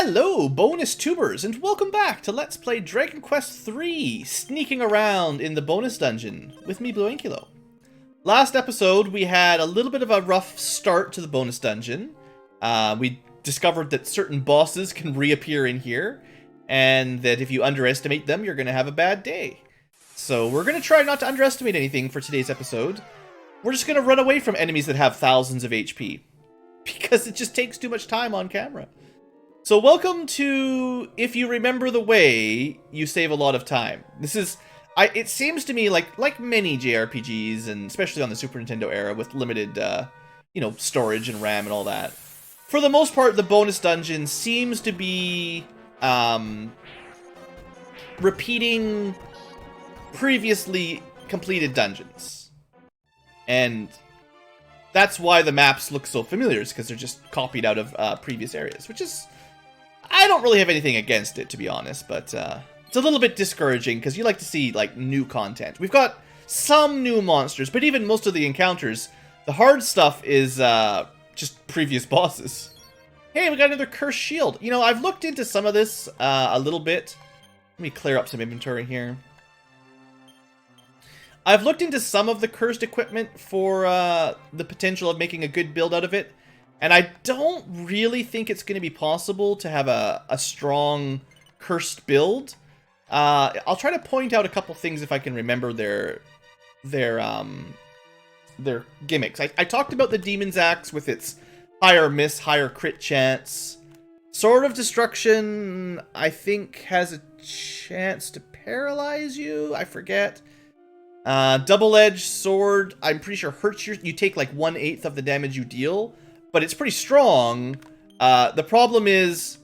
Hello, bonus tubers, and welcome back to Let's Play Dragon Quest III, sneaking around in the bonus dungeon with me, BlueAnkylo. Last episode, we had a little bit of a rough start to the bonus dungeon. We discovered that certain bosses can reappear in here, and that if you underestimate them, you're going to have a bad day. So we're going to try not to underestimate anything for today's episode. We're just going to run away from enemies that have thousands of HP, because it just takes too much time on camera. So welcome to If You Remember the Way, You Save a Lot of Time. This is, it seems to me like many JRPGs, and especially on the Super Nintendo era with limited, storage and RAM and all that. For the most part, the bonus dungeon seems to be, repeating previously completed dungeons. And that's why the maps look so familiar, is because they're just copied out of previous areas, which is... I don't really have anything against it, to be honest, but it's a little bit discouraging because you like to see, like, new content. We've got some new monsters, but even most of the encounters, the hard stuff is just previous bosses. Hey, we got another cursed shield. You know, I've looked into some of this a little bit. Let me clear up some inventory here. I've looked into some of the cursed equipment for the potential of making a good build out of it. And I don't really think it's going to be possible to have a strong cursed build. I'll try to point out a couple things if I can remember their gimmicks. I talked about the Demon's Axe with its higher miss, higher crit chance. Sword of Destruction, I think, has a chance to paralyze you. I forget. Double-edged sword, I'm pretty sure hurts you take like 1/8 of the damage you deal. But it's pretty strong. The problem is,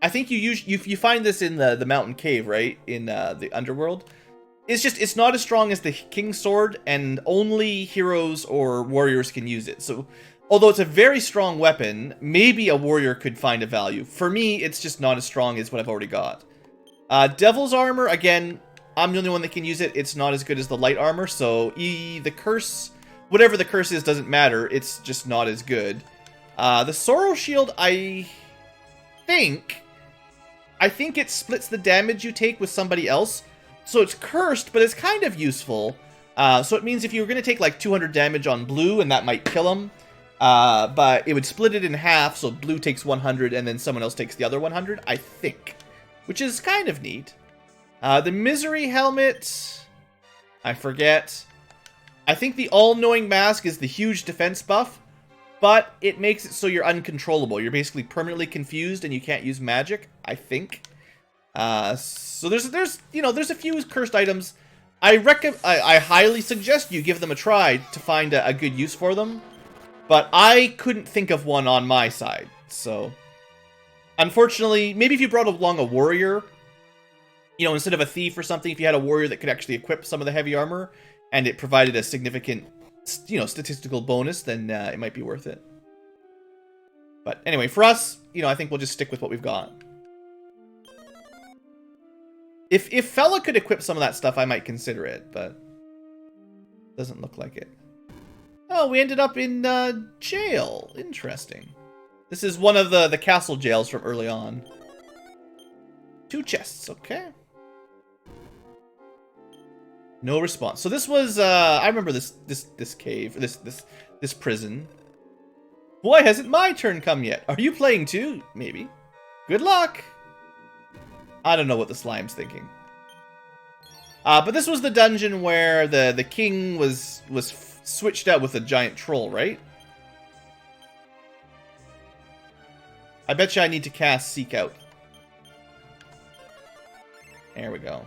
I think you find this in the mountain cave, right? In the underworld. It's not as strong as the King's Sword, and only heroes or warriors can use it. So, although it's a very strong weapon, maybe a warrior could find a value. For me, it's just not as strong as what I've already got. Devil's Armor, again, I'm the only one that can use it. It's not as good as the light armor, so the curse, whatever the curse is, doesn't matter. It's just not as good. The Sorrow Shield, I think it splits the damage you take with somebody else. So it's cursed, but it's kind of useful. So it means if you were going to take like 200 damage on blue, and that might kill him, but it would split it in half, so blue takes 100, and then someone else takes the other 100, I think. Which is kind of neat. The Misery Helmet, I forget. I think the All-Knowing Mask is the huge defense buff. But it makes it so you're uncontrollable. You're basically permanently confused and you can't use magic, I think. So there's a few cursed items. I highly suggest you give them a try to find a good use for them. But I couldn't think of one on my side. So, unfortunately, maybe if you brought along a warrior, instead of a thief or something, if you had a warrior that could actually equip some of the heavy armor and it provided a significant statistical bonus, then it might be worth it. But anyway, for us, I think we'll just stick with what we've got. If Fella could equip some of that stuff, I might consider it, but doesn't look like it. Oh, we ended up in jail. Interesting. This is one of the castle jails from early on. 2 chests, okay. No response. So this was, I remember this cave, this prison. Why hasn't my turn come yet? Are you playing too? Maybe. Good luck! I don't know what the slime's thinking. But this was the dungeon where the king was switched out with a giant troll, right? I bet you I need to cast Seek Out. There we go.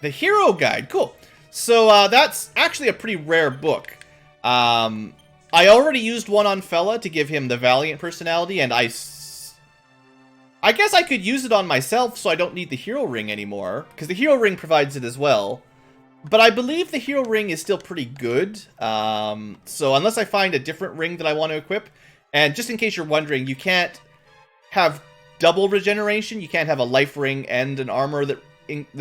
The Hero Guide, cool. So that's actually a pretty rare book. I already used one on Fella to give him the Valiant personality, and I guess I could use it on myself so I don't need the Hero Ring anymore, because the Hero Ring provides it as well. But I believe the Hero Ring is still pretty good, so unless I find a different ring that I want to equip, and just in case you're wondering, you can't have double regeneration, you can't have a life ring and an armor that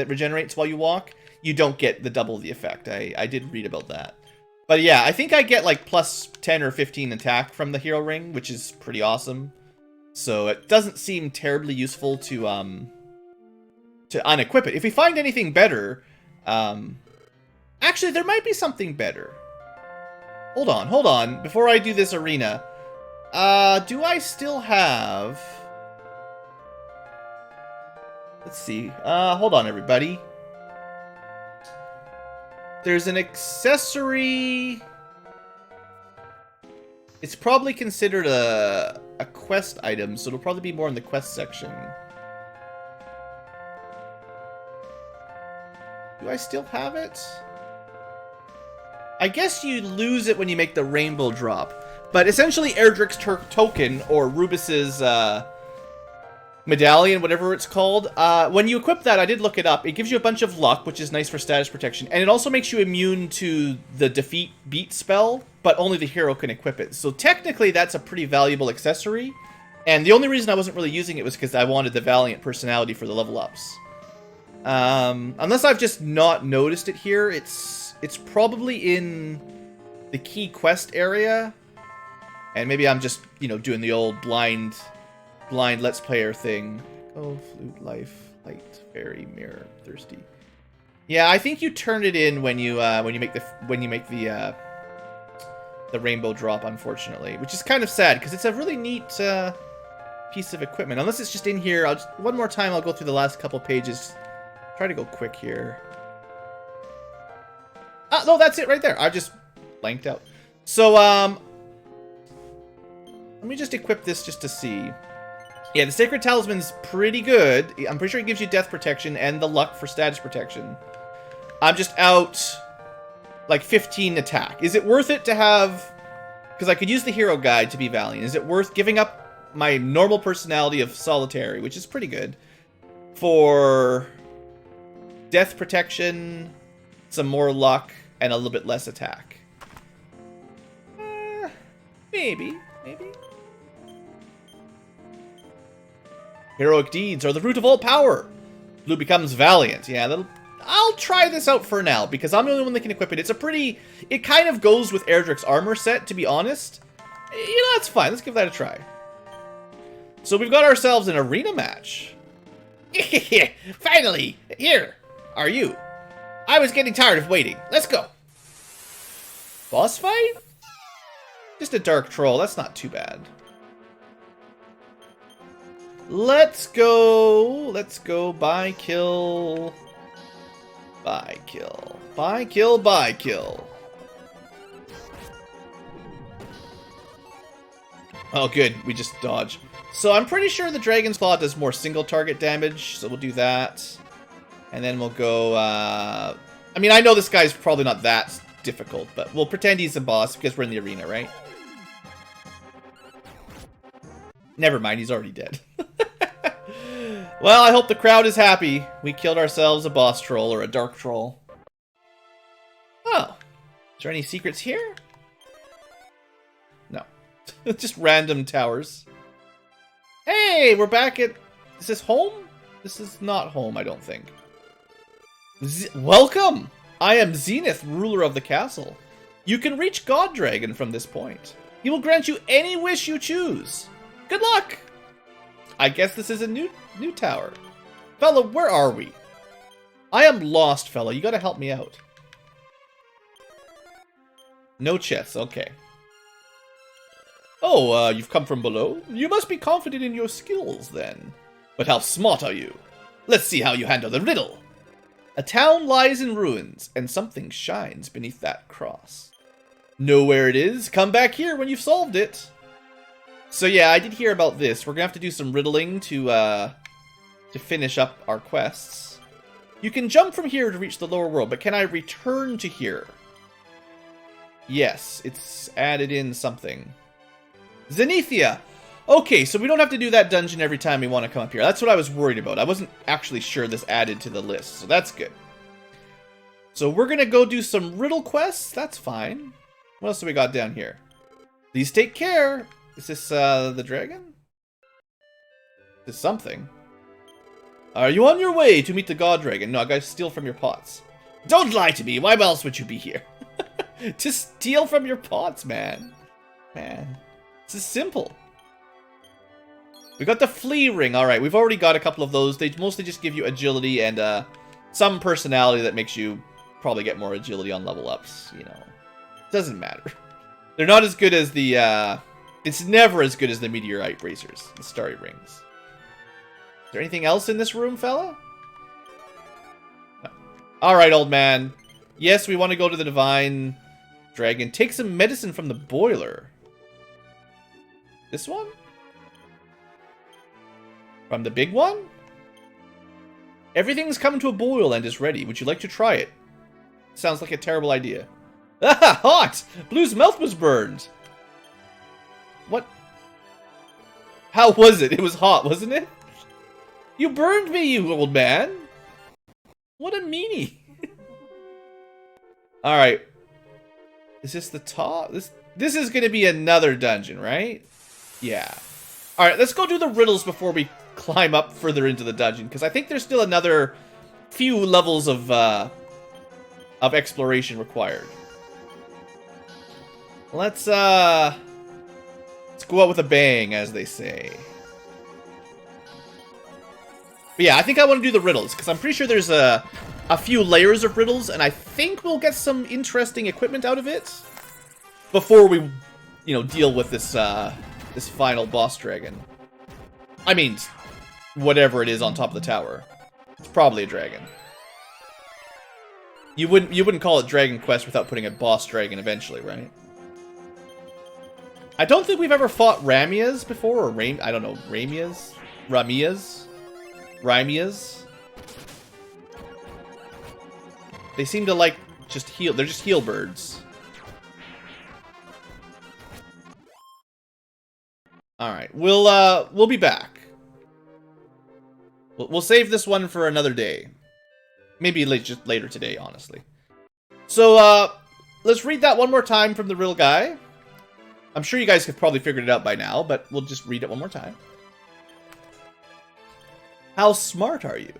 regenerates while you walk. You don't get the double the effect. I did read about that. But yeah, I think I get like plus 10 or 15 attack from the hero ring, which is pretty awesome. So it doesn't seem terribly useful to unequip it. If we find anything better, actually there might be something better. Hold on, before I do this arena. Do I still have... Let's see. Hold on, everybody. There's an accessory... It's probably considered a quest item, so it'll probably be more in the quest section. Do I still have it? I guess you lose it when you make the rainbow drop. But essentially, Erdrick's token, or Rubus's medallion, whatever it's called, when you equip that, I did look it up, it gives you a bunch of luck, which is nice for status protection, and it also makes you immune to the defeat beat spell, but only the hero can equip it. So technically, that's a pretty valuable accessory, and the only reason I wasn't really using it was because I wanted the Valiant personality for the level ups. Unless I've just not noticed it here, it's probably in the key quest area, and maybe I'm just, you know, doing the old blind Let's Player thing. Oh, flute, life, light, fairy, mirror, thirsty. Yeah, I think you turn it in when you make the rainbow drop, unfortunately, which is kind of sad because it's a really neat piece of equipment. Unless it's just in here, one more time I'll go through the last couple pages. Try to go quick here. Ah, no, that's it right there. I just blanked out. So let me just equip this just to see. Yeah, the Sacred Talisman's pretty good. I'm pretty sure it gives you death protection and the luck for status protection. I'm just out, like, 15 attack. Is it worth it to have... Because I could use the hero guide to be Valiant. Is it worth giving up my normal personality of Solitary, which is pretty good, for death protection, some more luck, and a little bit less attack? Maybe. Heroic deeds are the root of all power. Blue becomes Valiant. Yeah, I'll try this out for now, because I'm the only one that can equip it. It kind of goes with Erdrick's armor set, to be honest. You know, that's fine. Let's give that a try. So we've got ourselves an arena match. Finally! Here are you. I was getting tired of waiting. Let's go. Boss fight? Just a dark troll. That's not too bad. Let's go. Buy, kill. Buy, kill. Buy, kill, buy, kill. Oh, good. We just dodge. So I'm pretty sure the Dragon's Claw does more single target damage, so we'll do that. And then we'll go, I mean, I know this guy's probably not that difficult, but we'll pretend he's the boss because we're in the arena, right? Never mind, he's already dead. Well, I hope the crowd is happy. We killed ourselves a boss troll, or a dark troll. Oh. Is there any secrets here? No. Just random towers. Hey, we're back at... Is this home? This is not home, I don't think. Welcome! I am Zenith, ruler of the castle. You can reach God Dragon from this point. He will grant you any wish you choose. Good luck! I guess this is a new tower. Fella, where are we? I am lost, fella. You gotta help me out. No chests, okay. Oh, you've come from below? You must be confident in your skills, then. But how smart are you? Let's see how you handle the riddle. A town lies in ruins, and something shines beneath that cross. Know where it is? Come back here when you've solved it. So yeah, I did hear about this. We're gonna have to do some riddling to finish up our quests. You can jump from here to reach the lower world, but can I return to here? Yes, it's added in something. Zenithia! Okay, so we don't have to do that dungeon every time we want to come up here. That's what I was worried about. I wasn't actually sure this added to the list, so that's good. So we're gonna go do some riddle quests. That's fine. What else do we got down here? Please take care. Is this the dragon? Is this something? Are you on your way to meet the God Dragon? No, I gotta steal from your pots. Don't lie to me. Why else would you be here? To steal from your pots, man. Man. This is simple. We got the flea ring. All right, we've already got a couple of those. They mostly just give you agility and some personality that makes you probably get more agility on level ups. You know, doesn't matter. They're not as good as the. It's never as good as the meteorite bracers, the starry rings. Is there anything else in this room, fella? No. All right, old man. Yes, we want to go to the divine dragon. Take some medicine from the boiler. This one? From the big one? Everything's come to a boil and is ready. Would you like to try it? Sounds like a terrible idea. Ah, hot! Blue's mouth was burned. What? How was it? It was hot, wasn't it? You burned me, you old man. What a meanie. Alright. Is this the top? This is going to be another dungeon, right? Yeah. Alright, let's go do the riddles before we climb up further into the dungeon, because I think there's still another few levels of exploration required. Let's go out with a bang, as they say. But yeah, I think I want to do the riddles, because I'm pretty sure there's a few layers of riddles, and I think we'll get some interesting equipment out of it before we, you know, deal with this this final boss dragon. I mean, whatever it is on top of the tower. It's probably a dragon. You wouldn't call it Dragon Quest without putting a boss dragon eventually, right? I don't think we've ever fought Ramias before, or I don't know, Ramias? Ramias? They seem to like just heal. They're just heal birds. All right, we'll be back. We'll save this one for another day. Maybe just later today, honestly. So let's read that one more time from the riddle guy. I'm sure you guys have probably figured it out by now, but we'll just read it one more time. How smart are you?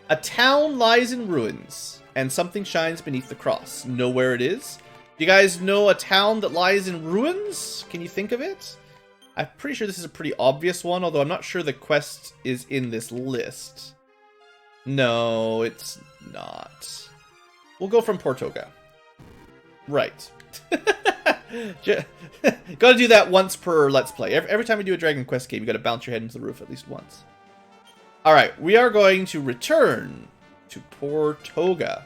A town lies in ruins, and something shines beneath the cross. Know where it is? Do you guys know a town that lies in ruins? Can you think of it? I'm pretty sure this is a pretty obvious one, although I'm not sure the quest is in this list. No, it's not. We'll go from Portoga. Right. Gotta do that once per Let's Play. Every time you do a Dragon Quest game, you gotta bounce your head into the roof at least once. Alright, we are going to return to Portoga.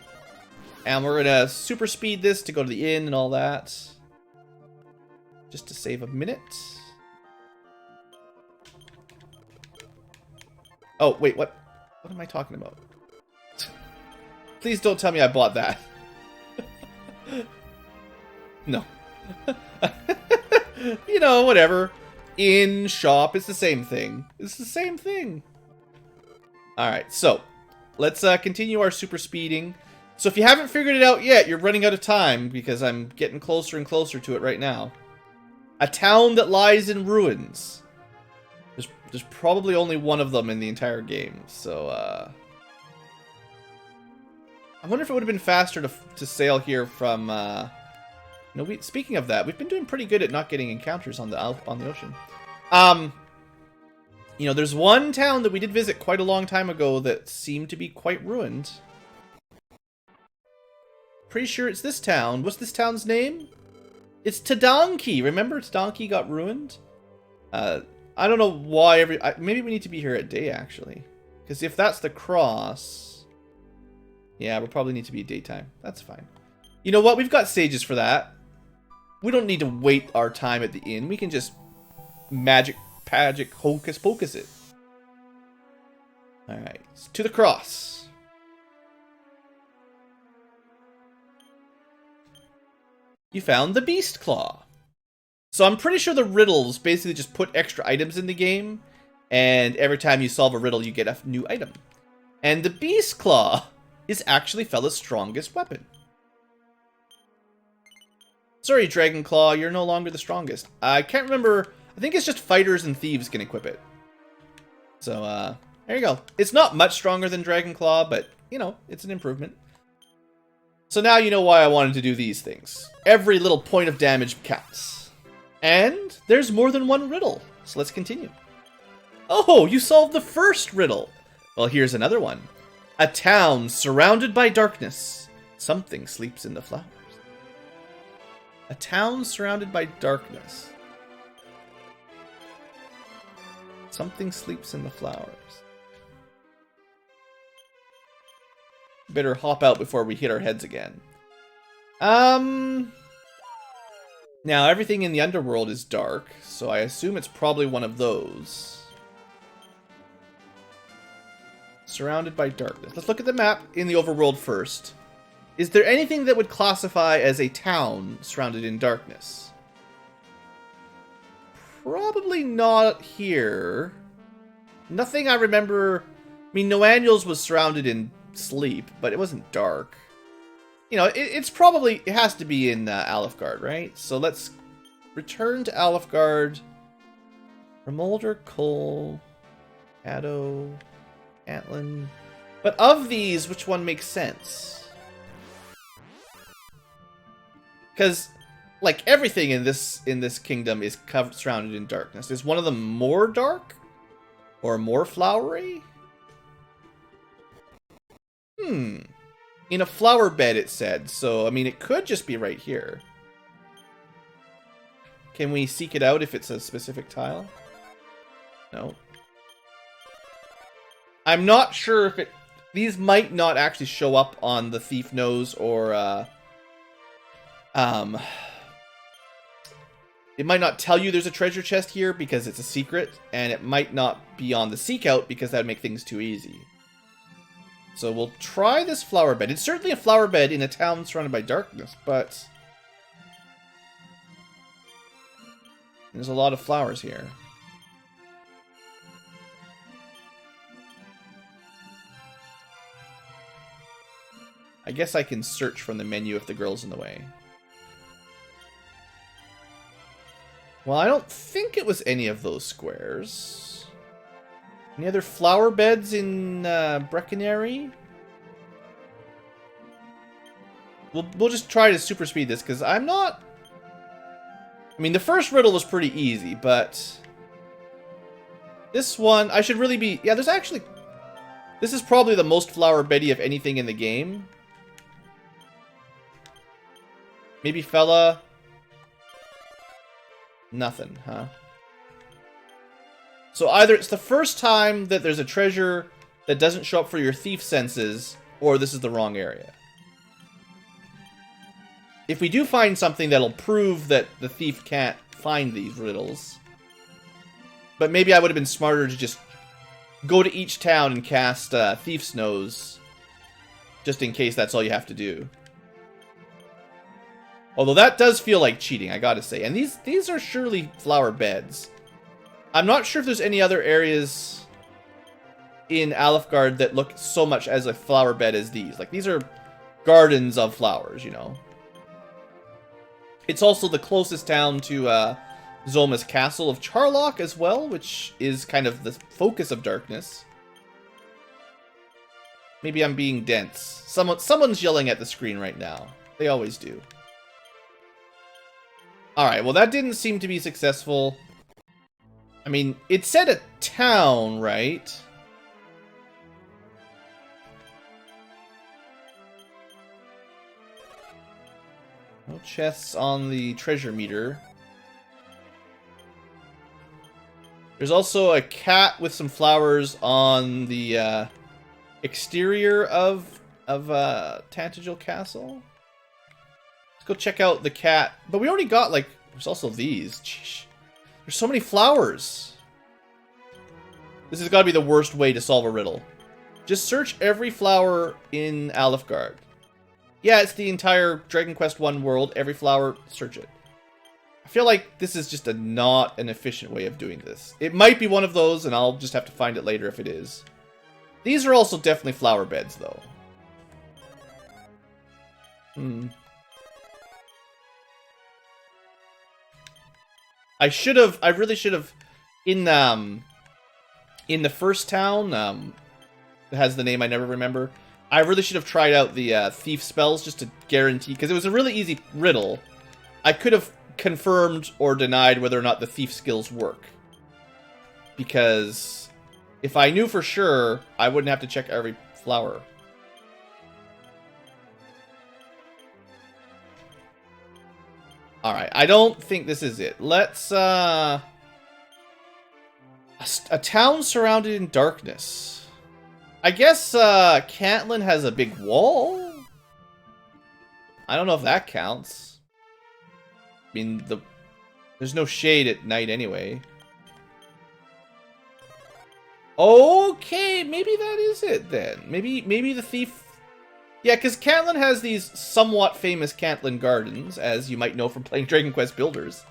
And we're gonna super speed this to go to the inn and all that. Just to save a minute. Oh, wait, what am I talking about? Please don't tell me I bought that. No. You know, whatever. In shop, it's the same thing. It's the same thing. Alright, so let's continue our super speeding. So if you haven't figured it out yet, you're running out of time because I'm getting closer and closer to it right now. A town that lies in ruins. There's probably only one of them in the entire game, so I wonder if it would have been faster to sail here from no, speaking of that, we've been doing pretty good at not getting encounters on the ocean. You know, there's one town that we did visit quite a long time ago that seemed to be quite ruined. Pretty sure it's this town. What's this town's name? It's Tadanki. Remember Tadanki got ruined? I don't know why maybe we need to be here at day, actually. Because if that's the cross... Yeah, we'll probably need to be daytime. That's fine. You know what? We've got sages for that. We don't need to wait our time at the inn. We can just magic hocus pocus it. Alright, to the cross. You found the beast claw. So I'm pretty sure the riddles basically just put extra items in the game, and every time you solve a riddle you get a new item. And the beast claw is actually fella's strongest weapon. Sorry, Dragon Claw, you're no longer the strongest. I can't remember. I think it's just fighters and thieves can equip it. So, there you go. It's not much stronger than Dragon Claw, but, you know, it's an improvement. So now you know why I wanted to do these things. Every little point of damage counts. And there's more than one riddle, so let's continue. Oh, you solved the first riddle. Well, here's another one. A town surrounded by darkness. Something sleeps in the flowers. A town surrounded by darkness. Something sleeps in the flowers. Better hop out before we hit our heads again. Now, everything in the underworld is dark, so I assume it's probably one of those. Surrounded by darkness. Let's look at the map in the overworld first. Is there anything that would classify as a town surrounded in darkness? Probably not here. Nothing I remember. I mean, Noannuals was surrounded in sleep, but it wasn't dark. You know, it has to be in Alefgard, right? So let's return to Alefgard. Remolder, Cole, Addo, Antlin. But of these, which one makes sense? Because, like, everything in this kingdom is surrounded in darkness. Is one of them more dark? Or more flowery? In a flower bed, it said. So, I mean, it could just be right here. Can we seek it out if it's a specific tile? No. I'm not sure if it... These might not actually show up on the Thief Knows or... It might not tell you there's a treasure chest here because it's a secret, and it might not be on the seek out because that would make things too easy. So we'll try this flower bed. It's certainly a flower bed in a town surrounded by darkness, but there's a lot of flowers here. I guess I can search from the menu if the girl's in the way. Well, I don't think it was any of those squares. Any other flower beds in Breckenary? We'll just try to super speed this, because I'm not... I mean, the first riddle was pretty easy, but... This one, I should really be... Yeah, there's actually... This is probably the most flower beddy of anything in the game. Maybe fella... Nothing, huh? So either it's the first time that there's a treasure that doesn't show up for your thief senses, or this is the wrong area. If we do find something that'll prove that the thief can't find these riddles, but maybe I would have been smarter to just go to each town and cast Thief's Nose, just in case that's all you have to do. Although that does feel like cheating, I gotta say. And these are surely flower beds. I'm not sure if there's any other areas in Alefgard that look so much as a flower bed as these. Like, these are gardens of flowers, you know. It's also the closest town to Zoma's Castle of Charlock as well, which is kind of the focus of darkness. Maybe I'm being dense. Someone's yelling at the screen right now. They always do. Alright, well that didn't seem to be successful. I mean, it said a town, right? No chests on the treasure meter. There's also a cat with some flowers on the exterior of Tantagel Castle. Let's go check out the cat. But we already got, like, there's also these. Sheesh. There's so many flowers. This has got to be the worst way to solve a riddle. Just search every flower in Alefgard. Yeah, it's the entire Dragon Quest I world. Every flower, search it. I feel like this is just not an efficient way of doing this. It might be one of those, and I'll just have to find it later if it is. These are also definitely flower beds, though. I really should have, in the first town, that has the name I never remember, I really should have tried out the thief spells just to guarantee, because it was a really easy riddle. I could have confirmed or denied whether or not the thief skills work. because if I knew for sure, I wouldn't have to check every flower. Alright, I don't think this is it. Let's, a town surrounded in darkness. I guess, Cantlin has a big wall? I don't know if that counts. I mean, there's no shade at night anyway. Okay, maybe that is it then. Maybe the thief... Yeah, because Cantlin has these somewhat famous Cantlin Gardens, as you might know from playing Dragon Quest Builders.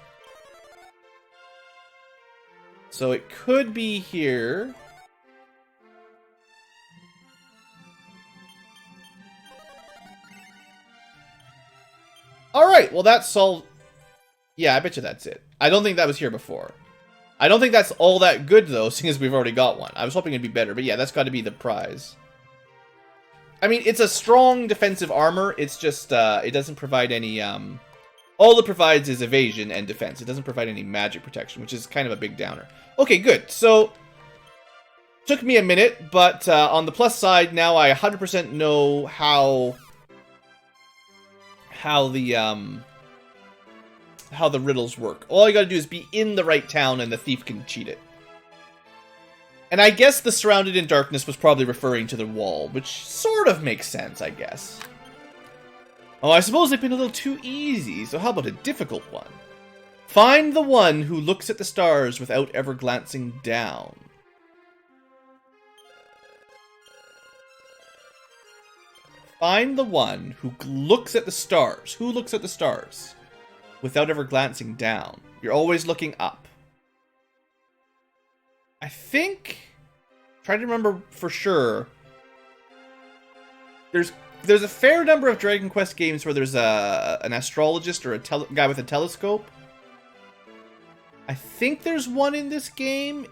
So it could be here. Alright, well that's all... Yeah, I bet you that's it. I don't think that was here before. I don't think that's all that good, though, seeing as we've already got one. I was hoping it'd be better, but yeah, that's got to be the prize. I mean, it's a strong defensive armor. It's just, it doesn't provide any, all it provides is evasion and defense. It doesn't provide any magic protection, which is kind of a big downer. Okay, good. So, took me a minute, but on the plus side, now I 100% know how the riddles work. All you gotta do is be in the right town and the thief can cheat it. And I guess the surrounded in darkness was probably referring to the wall, which sort of makes sense, I guess. Oh, I suppose they've been a little too easy, so how about a difficult one? Find the one who looks at the stars without ever glancing down. Find the one who looks at the stars. Who looks at the stars? Without ever glancing down. You're always looking up. I think... Trying to remember for sure. There's a fair number of Dragon Quest games where there's an astrologist or a guy with a telescope. I think there's one in this game.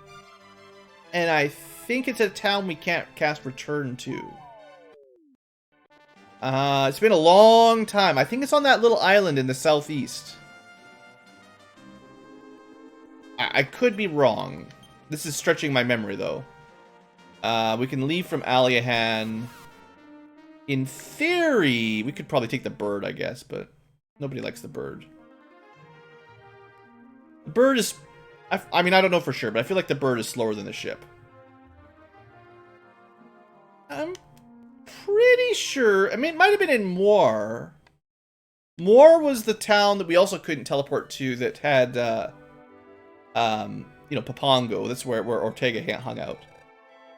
And I think it's a town we can't cast Return to. It's been a long time. I think it's on that little island in the southeast. I could be wrong. This is stretching my memory, though. We can leave from Aliahan. In theory, we could probably take the bird, I guess, but nobody likes the bird. The bird is... I mean, I don't know for sure, but I feel like the bird is slower than the ship. I'm pretty sure... I mean, it might have been in Moir. Moir was the town that we also couldn't teleport to that had... you know, Papango. That's where Ortega hung out.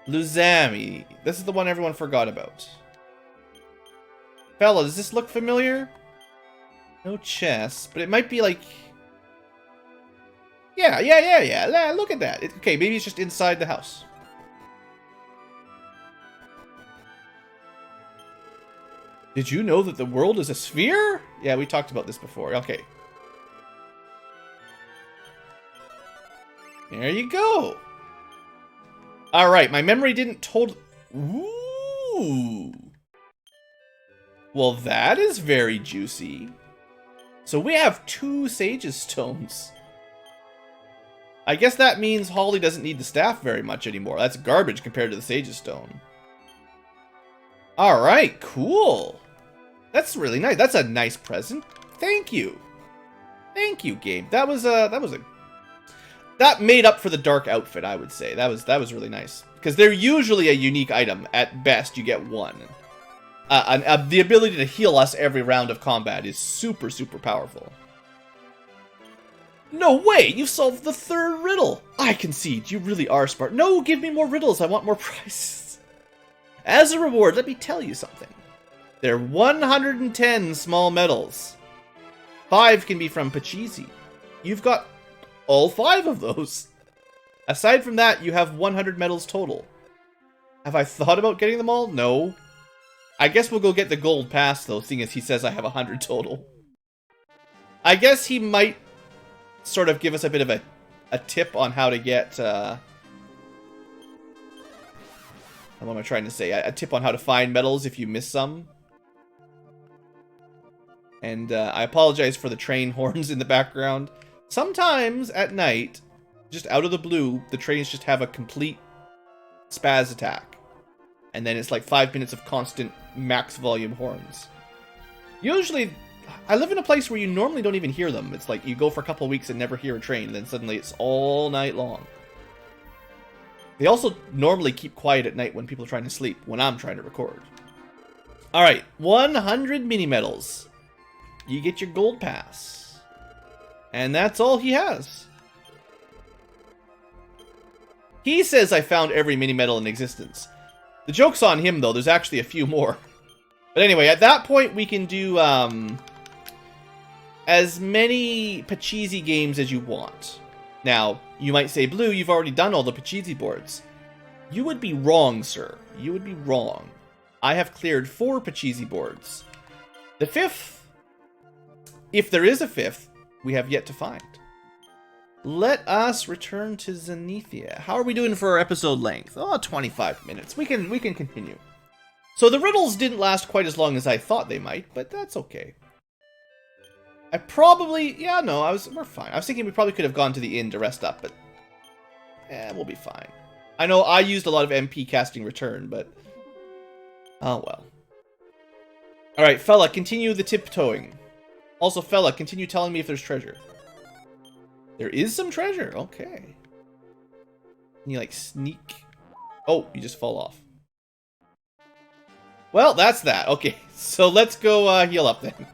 Luzami. This is the one everyone forgot about. Fella, does this look familiar? No chest, but it might be like... Yeah. Look at that. Okay, maybe it's just inside the house. Did you know that the world is a sphere? Yeah, we talked about this before. Okay. There you go. Alright, my memory didn't Ooh. Well, that is very juicy. So we have 2 Sage's Stones. I guess that means Holly doesn't need the staff very much anymore. That's garbage compared to the Sage's Stone. Alright, cool. That's really nice. That's a nice present. Thank you. Thank you, game. That made up for the dark outfit, I would say. That was really nice. Because they're usually a unique item. At best, you get one. The ability to heal us every round of combat is super, super powerful. No way! You've solved the 3rd riddle! I concede, you really are smart. No, give me more riddles. I want more prizes. As a reward, let me tell you something. There are 110 small medals. 5 can be from Pachisi. You've got all 5 of those. Aside from that, you have 100 medals total. Have I thought about getting them all? No. I guess we'll go get the gold pass, though, seeing as he says I have 100 total. I guess he might sort of give us a bit of a tip on how to get... what am I trying to say? A tip on how to find medals if you miss some. And I apologize for the train horns in the background. Sometimes at night, just out of the blue, the trains just have a complete spaz attack. And then it's like 5 minutes of constant max volume horns. Usually, I live in a place where you normally don't even hear them. It's like you go for a couple of weeks and never hear a train, and then suddenly it's all night long. They also normally keep quiet at night when people are trying to sleep, when I'm trying to record. Alright, 100 mini-medals. You get your gold pass. And that's all he has. He says I found every mini-medal in existence. The joke's on him, though. There's actually a few more. But anyway, at that point, we can do as many Pachisi games as you want. Now, you might say, Blue, you've already done all the Pachisi boards. You would be wrong, sir. You would be wrong. I have cleared 4 Pachisi boards. The 5th, if there is a 5th, we have yet to find. Let us return to Zenithia. How are we doing for our episode length? Oh, 25 minutes. We can continue. So the riddles didn't last quite as long as I thought they might, but that's okay. I probably... Yeah, no, we're fine. I was thinking we probably could have gone to the inn to rest up, but... we'll be fine. I know I used a lot of MP casting return, but... Oh, well. Alright, fella, continue the tiptoeing. Also, fella, continue telling me if there's treasure. There is some treasure. Okay. Can you, like, sneak? Oh, you just fall off. Well, that's that. Okay, so let's go heal up then.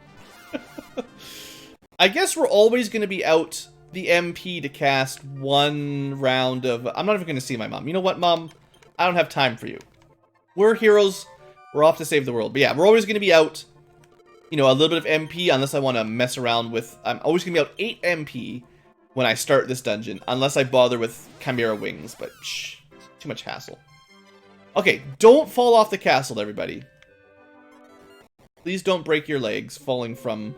I guess we're always going to be out the MP to cast one round of... I'm not even going to see my mom. You know what, Mom? I don't have time for you. We're heroes. We're off to save the world. But yeah, we're always going to be out, you know, a little bit of MP unless I want to mess around with... I'm always going to be out 8 MP when I start this dungeon, unless I bother with Chimera Wings, but shh, too much hassle. Okay, don't fall off the castle, everybody. Please don't break your legs falling from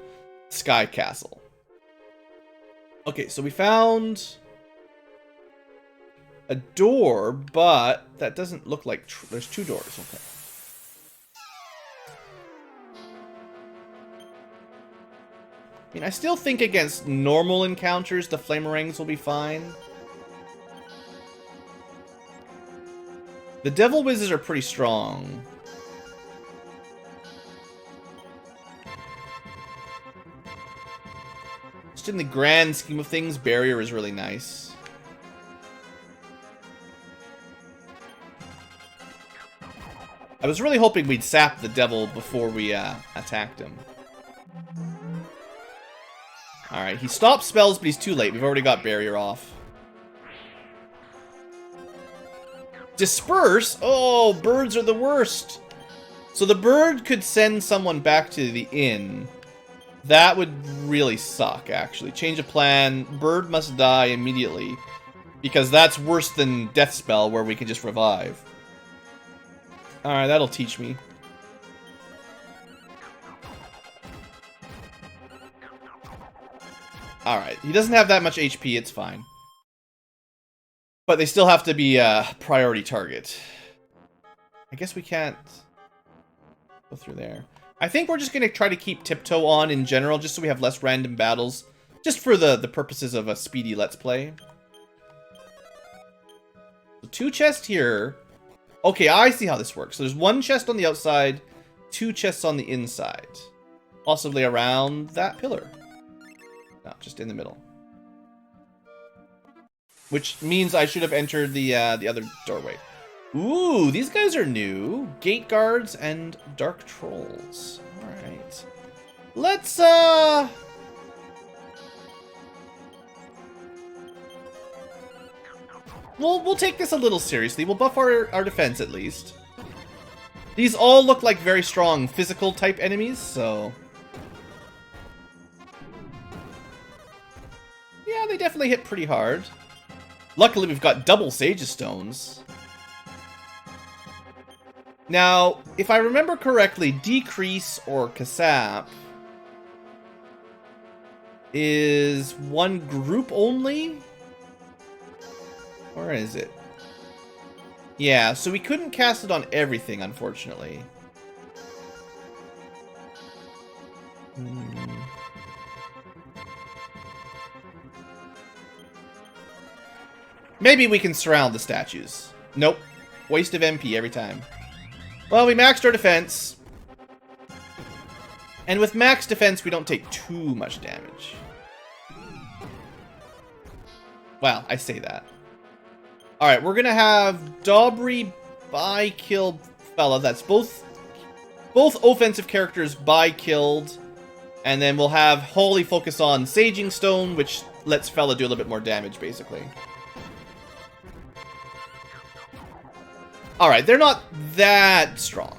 Sky Castle. Okay, so we found a door, but that doesn't look like... There's 2 doors, okay. I mean, I still think against normal encounters, the Flamerangs will be fine. The Devil Whizzes are pretty strong. Just in the grand scheme of things, Barrier is really nice. I was really hoping we'd sap the Devil before we attacked him. Alright, he stopped spells, but he's too late. We've already got Barrier off. Disperse? Oh, birds are the worst. So the bird could send someone back to the inn. That would really suck, actually. Change of plan. Bird must die immediately. Because that's worse than Death Spell, where we can just revive. Alright, that'll teach me. Alright, he doesn't have that much HP, it's fine. But they still have to be a priority target. I guess we can't go through there. I think we're just going to try to keep Tiptoe on in general, just so we have less random battles. Just for the purposes of a speedy Let's Play. So 2 chests here. Okay, I see how this works. So there's 1 chest on the outside, 2 chests on the inside. Possibly around that pillar. No, just in the middle. Which means I should have entered the other doorway. Ooh, these guys are new. Gate guards and dark trolls. Alright. Let's, We'll take this a little seriously. We'll buff our defense at least. These all look like very strong physical type enemies, so... Yeah, they definitely hit pretty hard. Luckily, we've got double Sage's Stones. Now, if I remember correctly, Decrease or Kasap is 1 group only? Or is it? Yeah, so we couldn't cast it on everything, unfortunately. Maybe we can surround the statues. Nope. Waste of MP every time. Well, we maxed our defense. And with max defense, we don't take too much damage. Well, I say that. Alright, we're gonna have Daubry by killed fella. That's both offensive characters by killed. And then we'll have Holy focus on Saging Stone, which lets fella do a little bit more damage, basically. Alright, they're not that strong.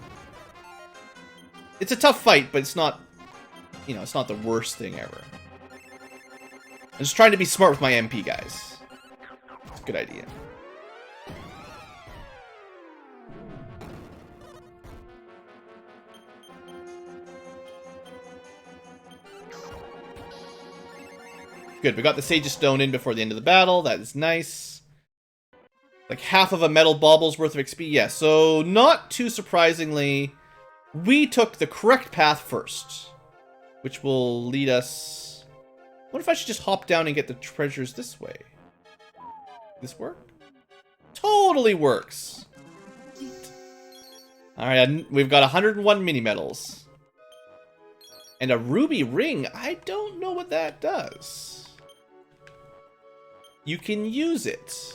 It's a tough fight, but it's not, you know, it's not the worst thing ever. I'm just trying to be smart with my MP, guys. It's a good idea. Good, we got the Sage's Stone in before the end of the battle. That is nice. Like half of a metal bauble's worth of XP. Yeah, so not too surprisingly, we took the correct path first. Which will lead us... What if I should just hop down and get the treasures this way? This work? Totally works. Alright, we've got 101 mini-medals. And a ruby ring. I don't know what that does. You can use it.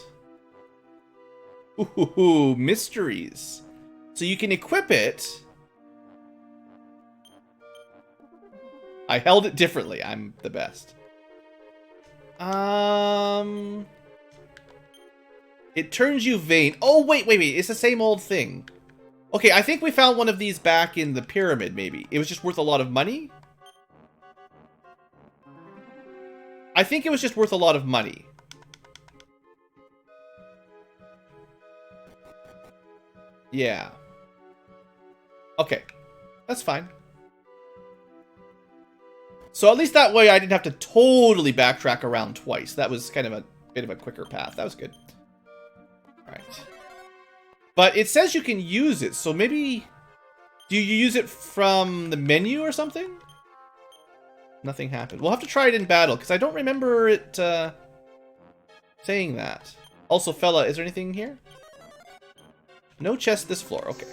Ooh, mysteries. So you can equip it. I held it differently. I'm the best. It turns you vain. Oh, wait. It's the same old thing. Okay, I think we found one of these back in the pyramid, maybe. It was just worth a lot of money? I think it was just worth a lot of money. Yeah. Okay. That's fine. So at least that way I didn't have to totally backtrack around twice. That was kind of a bit of a quicker path. That was good. Alright. But it says you can use it, so maybe... Do you use it from the menu or something? Nothing happened. We'll have to try it in battle, because I don't remember it saying that. Also, fella, is there anything here? No chest this floor. Okay.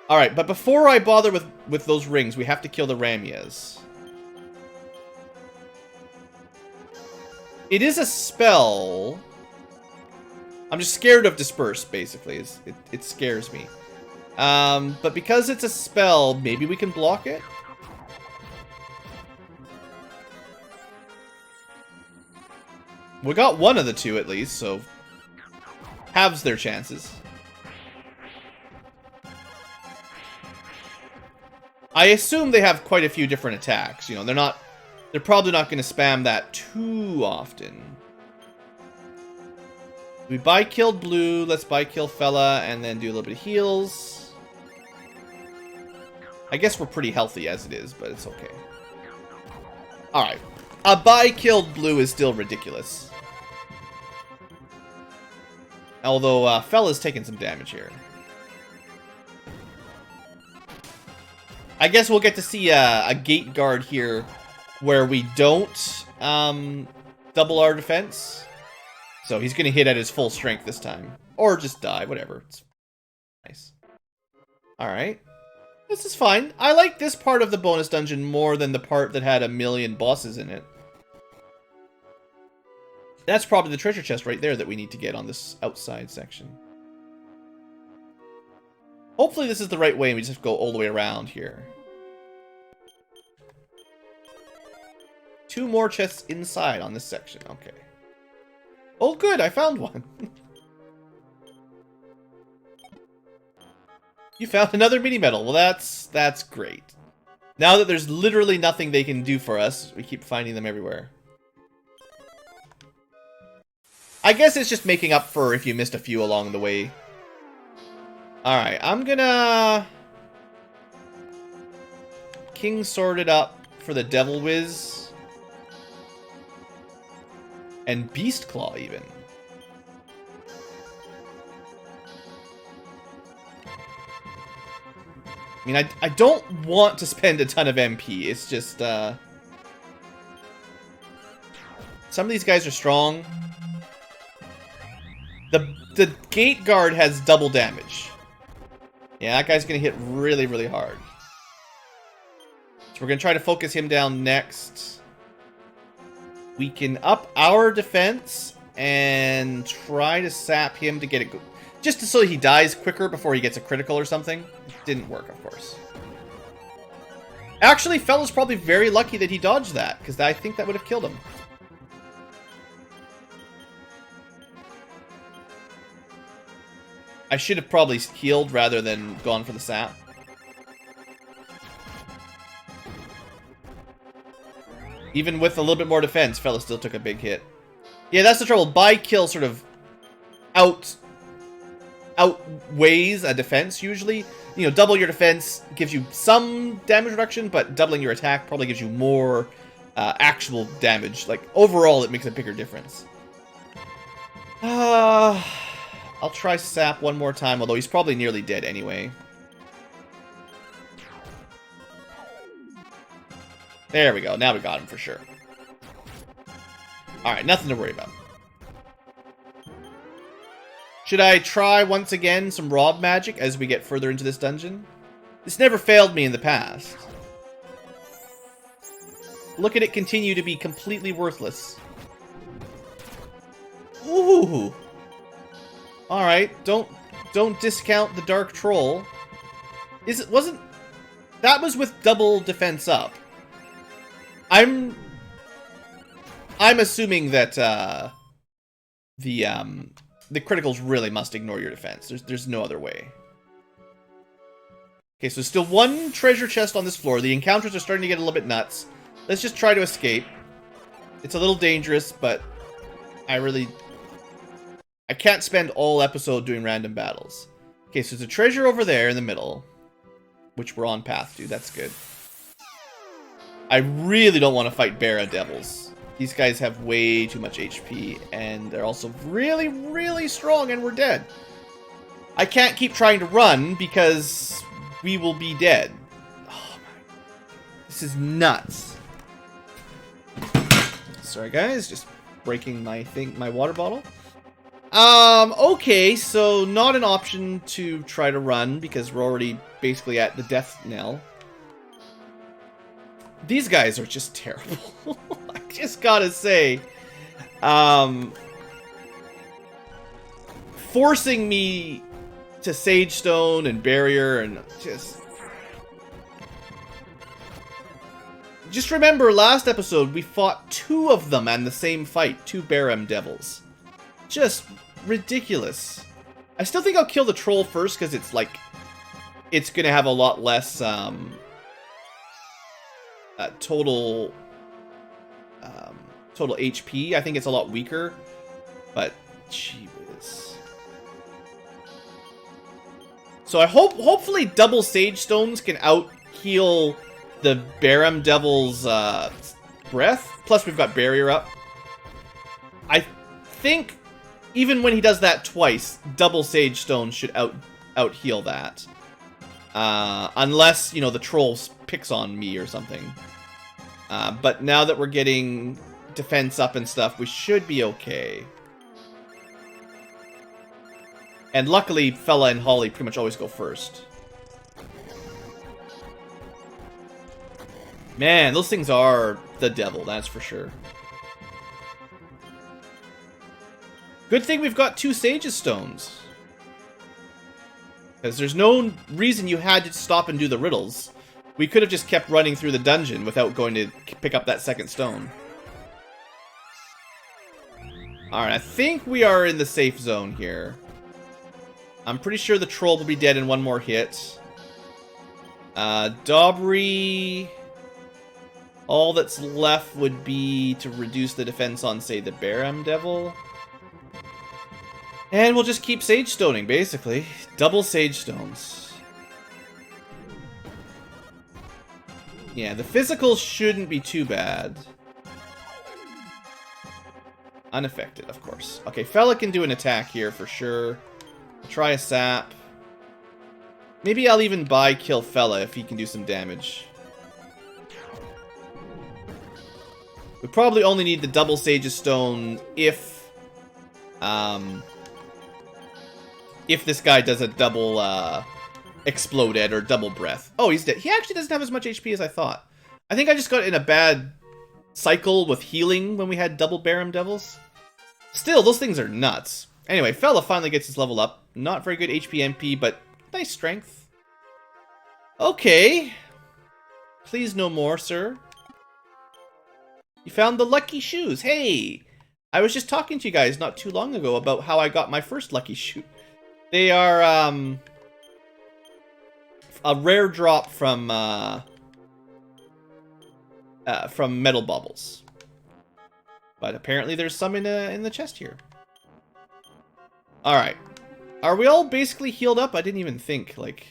Alright, but before I bother with those rings, we have to kill the Ramias. It is a spell. I'm just scared of Disperse, basically. It scares me. But because it's a spell, maybe we can block it? We got one of the two, at least, so... halves their chances. I assume they have quite a few different attacks. You know, they're probably not going to spam that too often. We buy killed blue, let's buy kill fella, and then do a little bit of heals. I guess we're pretty healthy as it is, but it's okay. Alright. A buy killed blue is still ridiculous. Although, fella's taking some damage here. I guess we'll get to see a gate guard here where we don't double our defense. So he's going to hit at his full strength this time. Or just die, whatever. It's nice. Alright. This is fine. I like this part of the bonus dungeon more than the part that had a million bosses in it. That's probably the treasure chest right there that we need to get on this outside section. Hopefully this is the right way and we just go all the way around here. 2 more chests inside on this section. Okay. Oh, good. I found one. You found another mini-medal. Well, that's great. Now that there's literally nothing they can do for us, we keep finding them everywhere. I guess it's just making up for if you missed a few along the way. Alright, I'm gonna... King Sword it up for the Devil Whiz. And Beast Claw, even. I mean, I don't want to spend a ton of MP. It's just, Some of these guys are strong. The gate guard has double damage. Yeah, that guy's going to hit really, really hard. So we're going to try to focus him down next. We can up our defense and try to sap him to get it... Just so he dies quicker before he gets a critical or something. It didn't work, of course. Actually, Fella's probably very lucky that he dodged that, because I think that would have killed him. I should have probably healed rather than gone for the sap. Even with a little bit more defense, Fella still took a big hit. Yeah, that's the trouble. Buy kill sort of outweighs a defense usually. You know, double your defense gives you some damage reduction, but doubling your attack probably gives you more actual damage. Like, overall, it makes a bigger difference. I'll try sap one more time, although he's probably nearly dead anyway. There we go. Now we got him for sure. Alright, nothing to worry about. Should I try once again some rob magic as we get further into this dungeon? This never failed me in the past. Look at it continue to be completely worthless. Ooh. Alright, don't discount the Dark Troll. Wasn't... That was with double defense up. I'm assuming that the criticals really must ignore your defense. There's no other way. Okay, so still one treasure chest on this floor. The encounters are starting to get a little bit nuts. Let's just try to escape. It's a little dangerous, but I can't spend all episode doing random battles. Okay, so there's a treasure over there in the middle, which we're on path to. That's good. I really don't want to fight Bara Devils. These guys have way too much HP, and they're also really, really strong, and we're dead. I can't keep trying to run, because we will be dead. Oh my... This is nuts. Sorry guys, just breaking my water bottle. Okay, so not an option to try to run, because we're already basically at the death knell. These guys are just terrible. I just gotta say. Forcing me to Sage Stone and Barrier and just remember, last episode we fought 2 of them in the same fight. 2 Baram Devils. Just ridiculous. I still think I'll kill the troll first, because it's like... It's gonna have a lot less, total HP. I think it's a lot weaker, but gee whiz. So I hopefully double Sage Stones can out heal the Baram Devil's breath. Plus we've got Barrier up. I think even when he does that twice, double Sage Stones should out heal that. Unless, you know, the troll picks on me or something. But now that we're getting defense up and stuff, we should be okay. And luckily, Fella and Holly pretty much always go first. Man, those things are the devil, that's for sure. Good thing we've got 2 Sage's Stones. Because there's no reason you had to stop and do the riddles. We could have just kept running through the dungeon without going to pick up that second stone. Alright, I think we are in the safe zone here. I'm pretty sure the troll will be dead in one more hit. Daubry... All that's left would be to reduce the defense on, say, the Baram Devil. And we'll just keep Sage Stoning, basically. Double Sage Stones. Yeah, the physical shouldn't be too bad. Unaffected, of course. Okay, Fella can do an attack here for sure. I'll try a sap. Maybe I'll even buy kill Fella if he can do some damage. We probably only need the double Sage's Stone if this guy does a double Exploded or double Breath. Oh, he's dead. He actually doesn't have as much HP as I thought. I think I just got in a bad cycle with healing when we had double Barum Devils. Still, those things are nuts. Anyway, fella finally gets his level up. Not very good HP MP, but nice strength. Okay. Please no more, sir. You found the lucky shoes. Hey! I was just talking to you guys not too long ago about how I got my first lucky shoe. They are, a rare drop from Metal Baubles. But apparently there's some in the chest here. Alright. Are we all basically healed up? I didn't even think, like...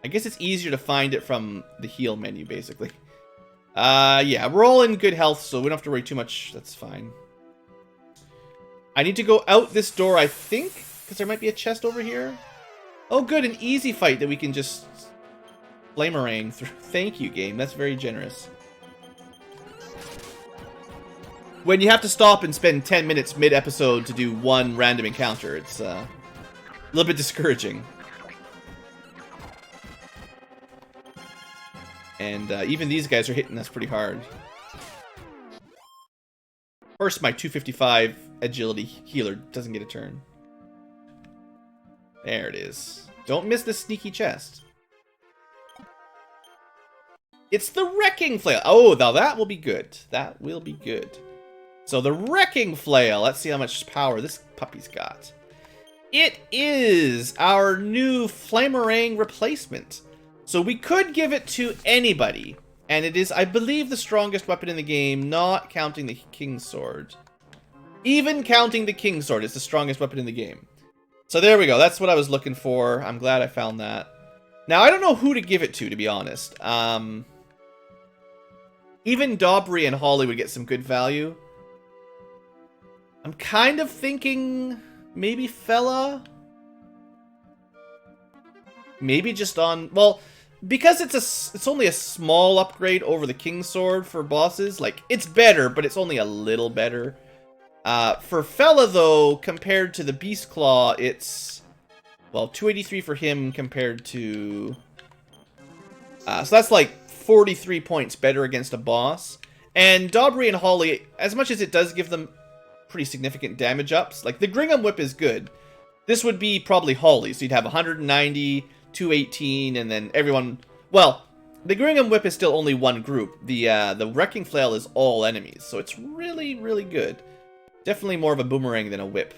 I guess it's easier to find it from the heal menu, basically. Yeah, we're all in good health, so we don't have to worry too much. That's fine. I need to go out this door, I think, because there might be a chest over here. Oh, good, an easy fight that we can just flamerang through. Thank you, game. That's very generous. When you have to stop and spend 10 minutes mid-episode to do one random encounter, it's a little bit discouraging. And even these guys are hitting us pretty hard. First, my 255 agility healer doesn't get a turn. There it is. Don't miss the sneaky chest. It's the Wrecking Flail. Oh, now that will be good. That will be good. So the Wrecking Flail. Let's see how much power this puppy's got. It is our new Flamerang replacement. So we could give it to anybody. And it is, I believe, the strongest weapon in the game, not counting the King's Sword. Even counting the King's Sword, it's the strongest weapon in the game. So there we go. That's what I was looking for. I'm glad I found that. Now, I don't know who to give it to be honest. Even Daubry and Holly would get some good value. I'm kind of thinking maybe Fella. Maybe just on... Well, because it's only a small upgrade over the King's Sword for bosses. Like, it's better, but it's only a little better. For Fella, though, compared to the Beast Claw, it's... Well, 283 for him compared to... so that's like 43 points better against a boss. And Daubry and Holly, as much as it does give them pretty significant damage ups, like the Gringham Whip is good. This would be probably Holly, so you'd have 190, 218, and then everyone... Well, the Gringham Whip is still only one group. The Wrecking Flail is all enemies, so it's really, really good. Definitely more of a boomerang than a whip.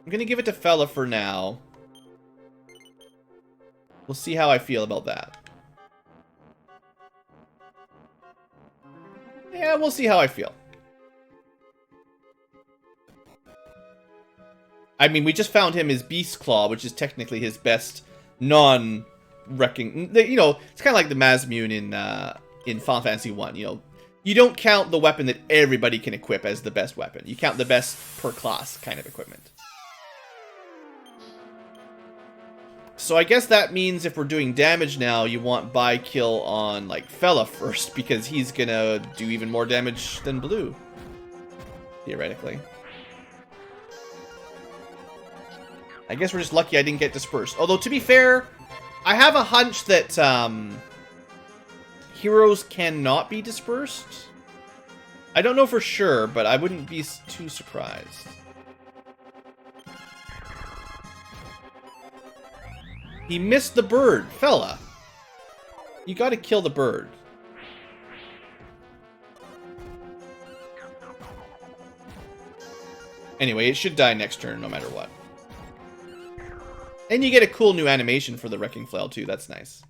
I'm gonna give it to Fella for now. We'll see how I feel about that. Yeah, we'll see how I feel. I mean, we just found him his Beast Claw, which is technically his best non-wrecking... You know, it's kind of like the Mazmune in Final Fantasy 1, you know. You don't count the weapon that everybody can equip as the best weapon. You count the best per class kind of equipment. So I guess that means if we're doing damage now, you want buy kill on, like, Fella first, because he's gonna do even more damage than Blue. Theoretically. I guess we're just lucky I didn't get dispersed. Although, to be fair, I have a hunch that heroes cannot be dispersed. I don't know for sure, but I wouldn't be too surprised. He missed the bird. Fella, you gotta kill the bird. Anyway, it should die next turn no matter what. And you get a cool new animation for the Wrecking Flail too, that's nice.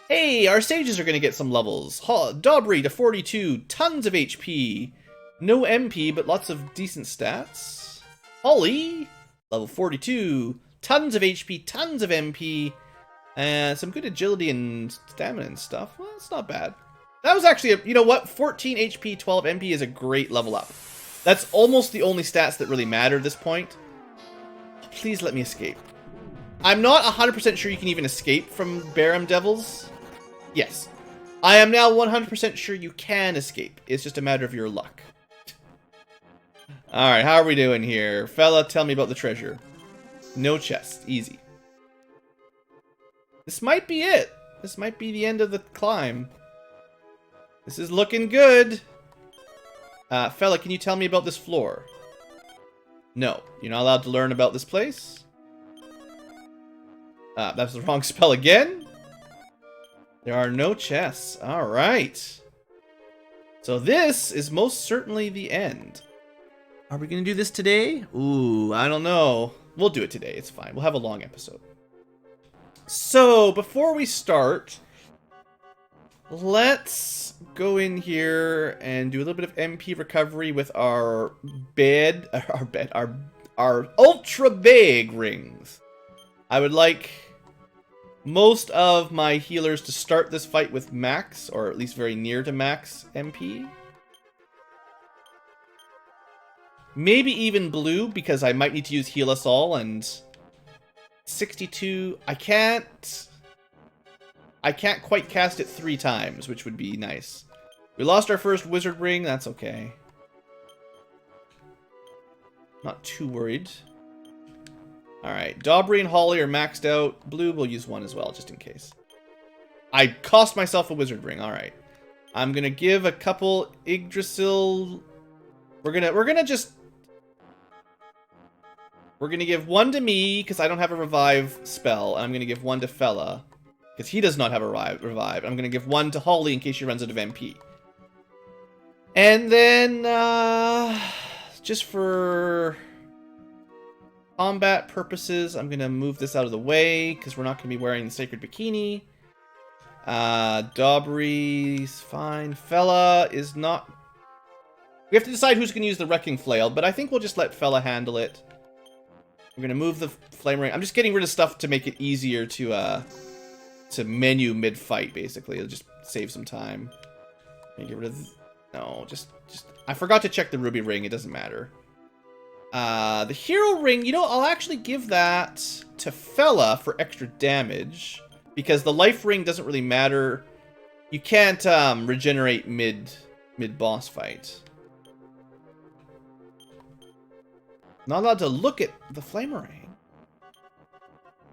Hey, our sages are going to get some levels. Daubry to 42, tons of HP. No MP, but lots of decent stats. Holly, level 42, tons of HP, tons of MP. And some good agility and stamina and stuff. Well, it's not bad. That was actually, you know what? 14 HP, 12 MP is a great level up. That's almost the only stats that really matter at this point. Please let me escape. I'm not 100% sure you can even escape from Barum Devils. Yes. I am now 100% sure you can escape. It's just a matter of your luck. Alright, how are we doing here? Fella, tell me about the treasure. No chest. Easy. This might be it. This might be the end of the climb. This is looking good. Fella, can you tell me about this floor? No. You're not allowed to learn about this place? That's the wrong spell again? There are no chests. Alright. So this is most certainly the end. Are we going to do this today? Ooh, I don't know. We'll do it today. It's fine. We'll have a long episode. So, before we start, let's go in here and do a little bit of MP recovery with our ultra big rings. I would like most of my healers to start this fight with max, or at least very near to max MP. Maybe even blue, because I might need to use Heal Us All, and 62, I can't quite cast it 3 times, which would be nice. We lost our first wizard ring, that's okay. Not too worried. Alright, Daubry and Holly are maxed out. Blue will use 1 as well, just in case. I cost myself a wizard ring, alright. I'm gonna give a couple Yggdrasil. We're gonna give 1 to me, because I don't have a revive spell, and I'm gonna give 1 to Fella, because he does not have a revive. I'm gonna give 1 to Holly in case she runs out of MP. And then, just for combat purposes, I'm gonna move this out of the way, because we're not gonna be wearing the Sacred Bikini. Daubry's fine. Fella is not... We have to decide who's gonna use the Wrecking Flail, but I think we'll just let Fella handle it. We're gonna move the flame ring. I'm just getting rid of stuff to make it easier to menu mid-fight, basically. It'll just save some time. Get rid of... No, just... I forgot to check the ruby ring. It doesn't matter. The hero ring, you know, I'll actually give that to Fella for extra damage, because the life ring doesn't really matter. You can't regenerate mid-boss fight. Not allowed to look at the flamerang.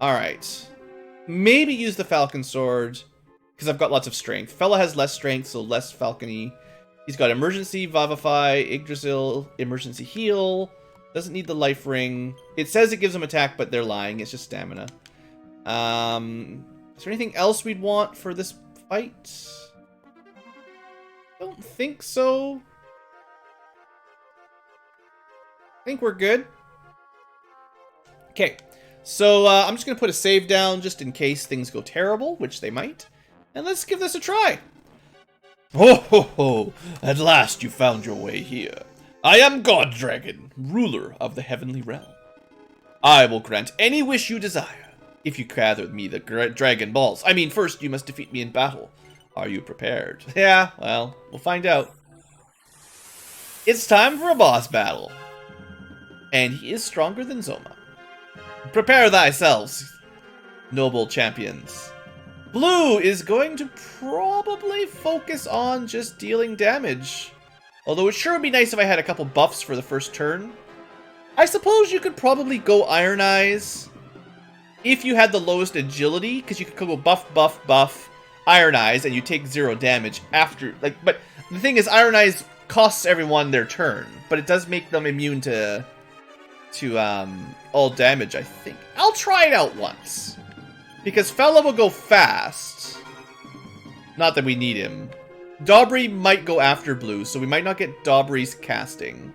Alright. Maybe use the falcon sword, because I've got lots of strength. Fella has less strength, so less falcony. He's got emergency, vivify, Yggdrasil, emergency heal. Doesn't need the life ring. It says it gives him attack, but they're lying. It's just stamina. Is there anything else we'd want for this fight? Don't think so. I think we're good. Okay, so I'm just going to put a save down just in case things go terrible, which they might. And let's give this a try. Ho ho ho! At last you found your way here. I am God Dragon, ruler of the heavenly realm. I will grant any wish you desire, if you gather me the dragon balls. I mean, first you must defeat me in battle. Are you prepared? Yeah, well, we'll find out. It's time for a boss battle. And he is stronger than Zoma. Prepare thyselves, noble champions. Blue is going to probably focus on just dealing damage. Although it sure would be nice if I had a couple buffs for the first turn. I suppose you could probably go Iron Eyes if you had the lowest agility, because you could go buff, buff, buff, Iron Eyes, and you take 0 damage after. But the thing is, Iron Eyes costs everyone their turn, but it does make them immune to all damage, I think. I'll try it out once, because Fella will go fast. Not that we need him. Daubry might go after Blue, so we might not get Daubry's casting.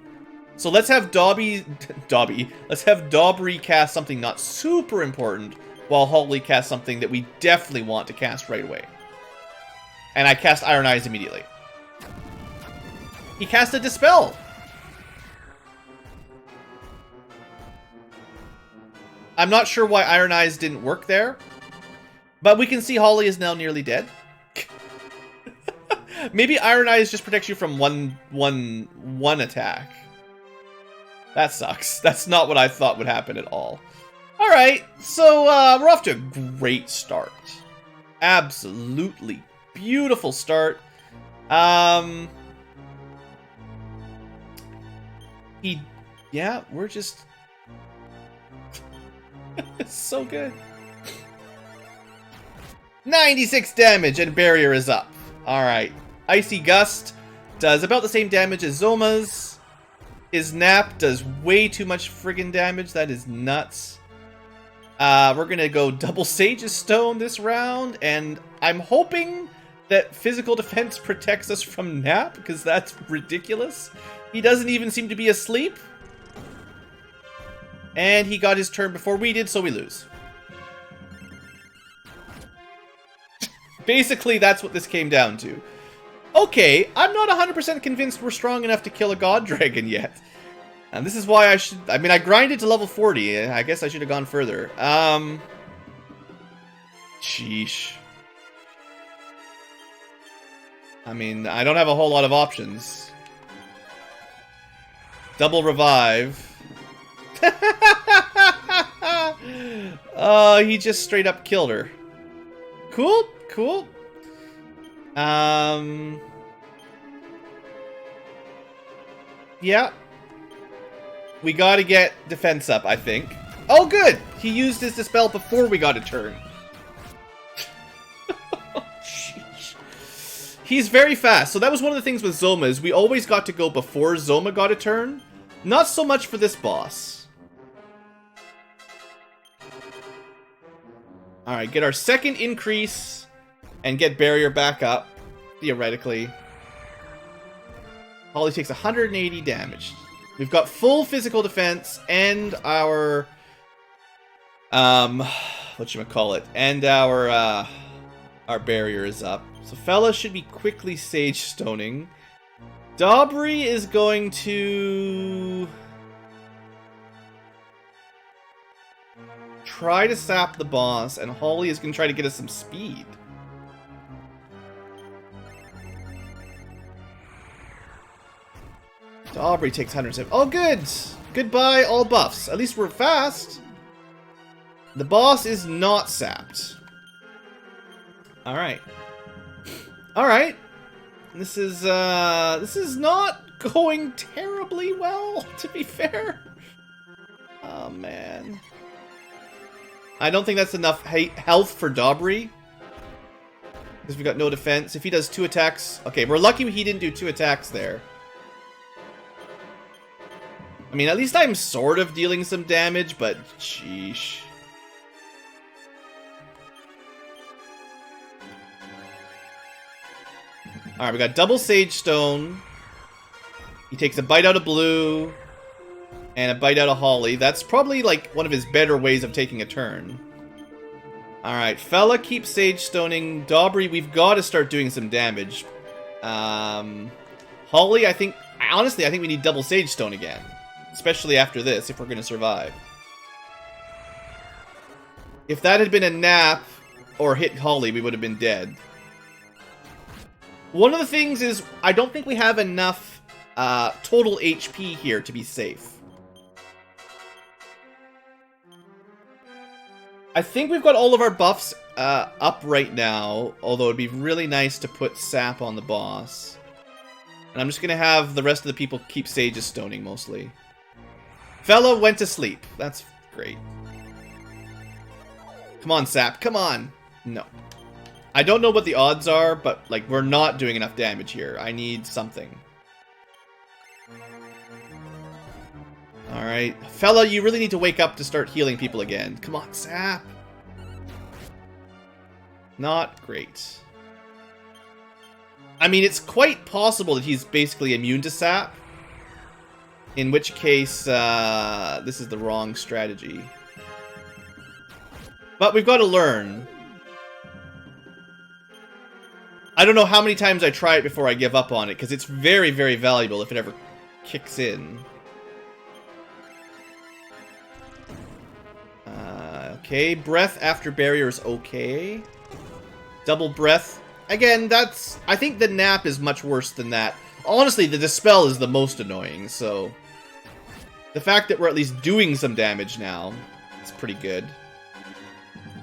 So let's have let's have Daubry cast something not super important, while Holly casts something that we definitely want to cast right away. And I cast Iron Eyes immediately. He cast a Dispel! I'm not sure why Iron Eyes didn't work there, but we can see Holly is now nearly dead. Maybe Iron Eyes just protects you from one attack. That sucks. That's not what I thought would happen at all. Alright, so we're off to a great start. Absolutely beautiful start. Yeah, we're just... It's so good. 96 damage and barrier is up. Alright. Icy Gust does about the same damage as Zoma's. His Nap does way too much friggin' damage. That is nuts. We're gonna go double Sage's Stone this round, and I'm hoping that physical defense protects us from Nap, because that's ridiculous. He doesn't even seem to be asleep. And he got his turn before we did, so we lose. Basically, that's what this came down to. Okay, I'm not 100% convinced we're strong enough to kill a God Dragon yet. And this is why I should... I mean, I grinded to level 40. I guess I should have gone further. Sheesh. I mean, I don't have a whole lot of options. Double revive. Oh, he just straight up killed her. Cool, cool. Yeah. We gotta get defense up, I think. Oh, good! He used his Dispel before we got a turn. He's very fast. So that was one of the things with Zoma, is we always got to go before Zoma got a turn. Not so much for this boss. Alright, get our second increase and get barrier back up, theoretically. Holly takes 180 damage. We've got full physical defense and our... whatchamacallit? And our barrier is up. So Fella should be quickly Sage Stoning. Dobry is going to... try to sap the boss, and Holly is going to try to get us some speed. Dobry takes 107. Oh, good! Goodbye, all buffs. At least we're fast. The boss is not sapped. Alright. Alright. This is not going terribly well, to be fair. Oh, man. I don't think that's enough health for Dobry. Because we've got no defense. If he does 2 attacks... Okay, we're lucky he didn't do 2 attacks there. I mean, at least I'm sort of dealing some damage, but sheesh. Alright, we got double Sage Stone. He takes a bite out of Blue. And a bite out of Holly. That's probably, like, one of his better ways of taking a turn. Alright, Fella keeps Sage Stoning. Dobry, we've got to start doing some damage. Holly, I think... Honestly, I think we need double Sage Stone again. Especially after this, if we're going to survive. If that had been a nap or hit Holly, we would have been dead. One of the things is, I don't think we have enough total HP here to be safe. I think we've got all of our buffs up right now, although it'd be really nice to put sap on the boss. And I'm just going to have the rest of the people keep Sage's Stoning, mostly. Fella went to sleep. That's great. Come on, sap. Come on. No. I don't know what the odds are, but, like, we're not doing enough damage here. I need something. Alright. Fella, you really need to wake up to start healing people again. Come on, sap. Not great. I mean, it's quite possible that he's basically immune to sap. In which case, this is the wrong strategy. But we've got to learn. I don't know how many times I try it before I give up on it, because it's very, very valuable if it ever kicks in. Okay, breath after barrier is okay. Double breath. Again, that's... I think the nap is much worse than that. Honestly, the dispel is the most annoying, so... The fact that we're at least doing some damage now It's pretty good.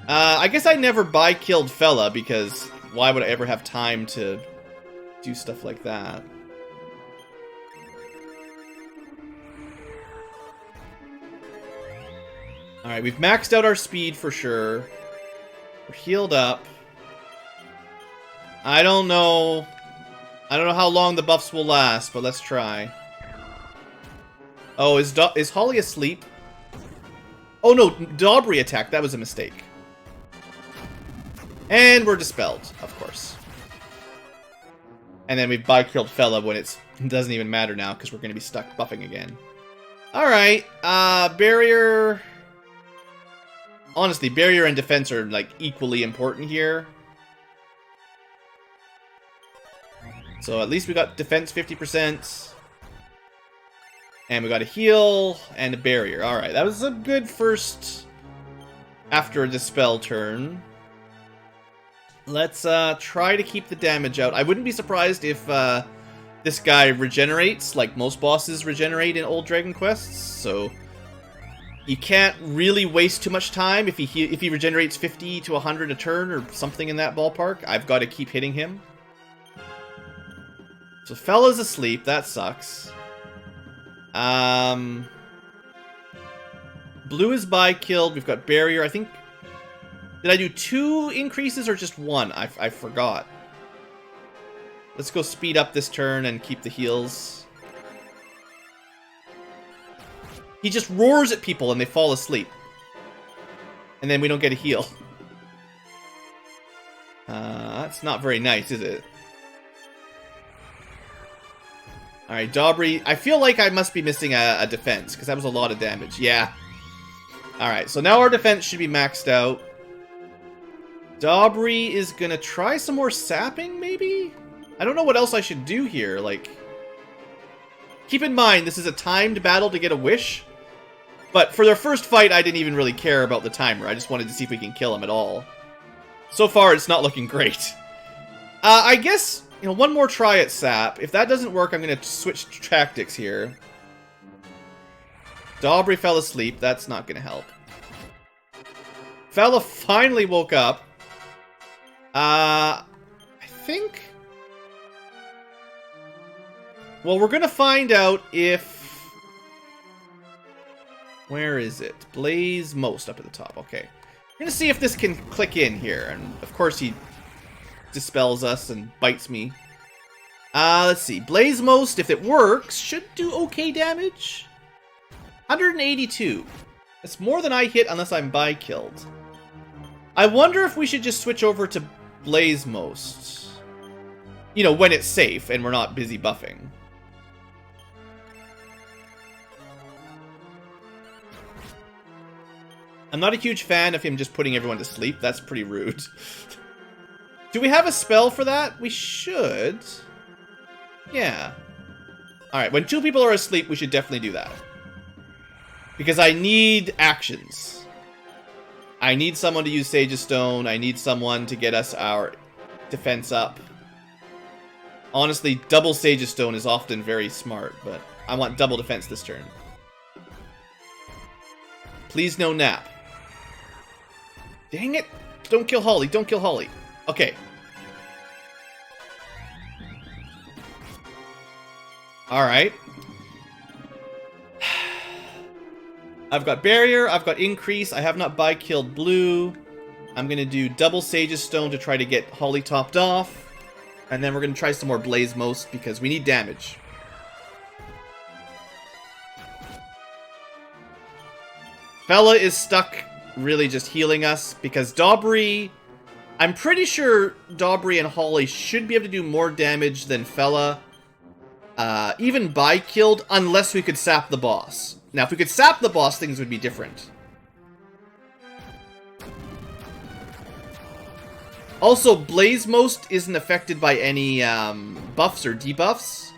I guess I never killed Fella, because why would I ever have time to do stuff like that? Alright, we've maxed out our speed for sure. We're healed up. I don't know how long the buffs will last, but let's try. Oh, is Holly asleep? Oh no, Daubry attacked. That was a mistake. And we're dispelled, of course. And then we've killed Fella when it doesn't even matter now, because we're going to be stuck buffing again. Alright, barrier... Honestly, barrier and defense are, like, equally important here. So at least we got defense 50%. And we got a heal and a barrier. Alright, that was a good first after a dispel turn. Let's try to keep the damage out. I wouldn't be surprised if this guy regenerates, like most bosses regenerate in old Dragon Quests. So you can't really waste too much time. If he regenerates 50 to 100 a turn or something in that ballpark, I've got to keep hitting him. So Fella's asleep. That sucks. Blue is killed. We've got barrier. I think... Did I do 2 increases or just 1? I forgot. Let's go speed up this turn and keep the heals. He just roars at people and they fall asleep. And then we don't get a heal. That's not very nice, is it? Alright, Daubry. I feel like I must be missing a defense, because that was a lot of damage. Yeah. Alright, so now our defense should be maxed out. Daubry is gonna try some more sapping, maybe? I don't know what else I should do here, like... Keep in mind, this is a timed battle to get a wish. But for their first fight, I didn't even really care about the timer. I just wanted to see if we can kill him at all. So far, it's not looking great. I guess, you know, one more try at sap. If that doesn't work, I'm gonna switch tactics here. Daubry fell asleep. That's not gonna help. Fella finally woke up. I think... Well, we're gonna find out if... Where is it? Blaze Most up at the top. Okay. We're gonna see if this can click in here. And, of course, he dispels us and bites me. Let's see. Blaze Most, if it works, should do okay damage. 182. That's more than I hit unless I'm killed. I wonder if we should just switch over to Blaze Most. You know, when it's safe and we're not busy buffing. I'm not a huge fan of him just putting everyone to sleep. That's pretty rude. Do we have a spell for that? We should. Yeah. Alright, when 2 people are asleep, we should definitely do that. Because I need actions. I need someone to use Sage's Stone. I need someone to get us our defense up. Honestly, double Sage's Stone is often very smart, but I want double defense this turn. Please no nap. Dang it! Don't kill Holly, don't kill Holly. Okay. Alright. I've got barrier, I've got increase, I have not killed blue. I'm gonna do double Sage's Stone to try to get Holly topped off. And then we're gonna try some more Blaze Most because we need damage. Fella is stuck really just healing us because Daubry... I'm pretty sure Daubry and Holly should be able to do more damage than Fella. Even killed, unless we could sap the boss. Now, if we could sap the boss, things would be different. Also, Blaze Most isn't affected by any buffs or debuffs.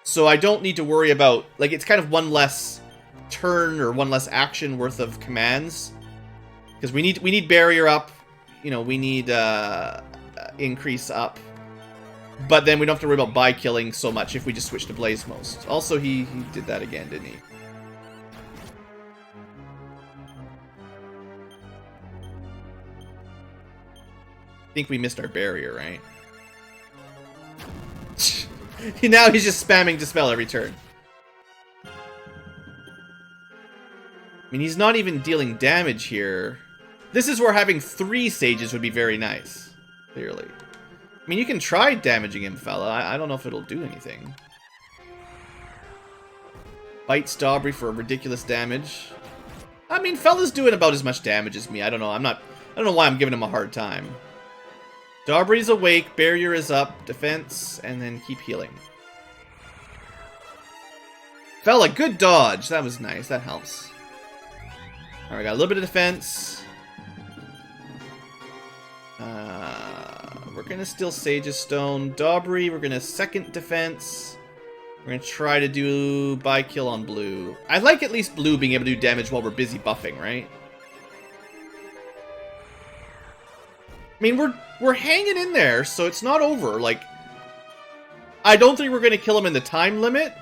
So I don't need to worry about... Like, it's kind of one less turn or one less action worth of commands. Because we need barrier up. You know, we need increase up. But then we don't have to worry about killing so much if we just switch to Blaze Most. Also, he did that again, didn't he? think we missed our barrier, right? Now he's just spamming Dispel every turn. I mean, he's not even dealing damage here. This is where having 3 sages would be very nice. Clearly. I mean, you can try damaging him, fella. I don't know if it'll do anything. Bites Daubry for ridiculous damage. I mean, fella's doing about as much damage as me. I don't know. I don't know why I'm giving him a hard time. Daubry's awake, barrier is up, defense, and then keep healing. Fella, good dodge. That was nice. That helps. Alright, got a little bit of defense. We're gonna steal Sage's Stone. Daubry, we're gonna second defense. We're gonna try to do BlueAnkylo on blue. I like at least blue being able to do damage while we're busy buffing, right? I mean, we're hanging in there, so it's not over. Like, I don't think we're gonna kill him in the time limit,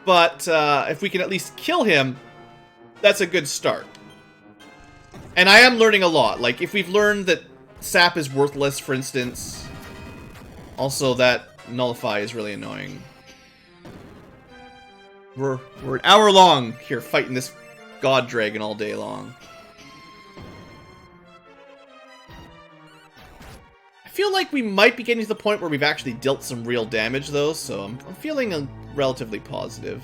but if we can at least kill him, that's a good start. And I am learning a lot. Like, if we've learned that Sap is worthless, for instance. Also, that Nullify is really annoying. We're an hour long here fighting this God Dragon all day long. I feel like we might be getting to the point where we've actually dealt some real damage, though, so I'm feeling relatively positive.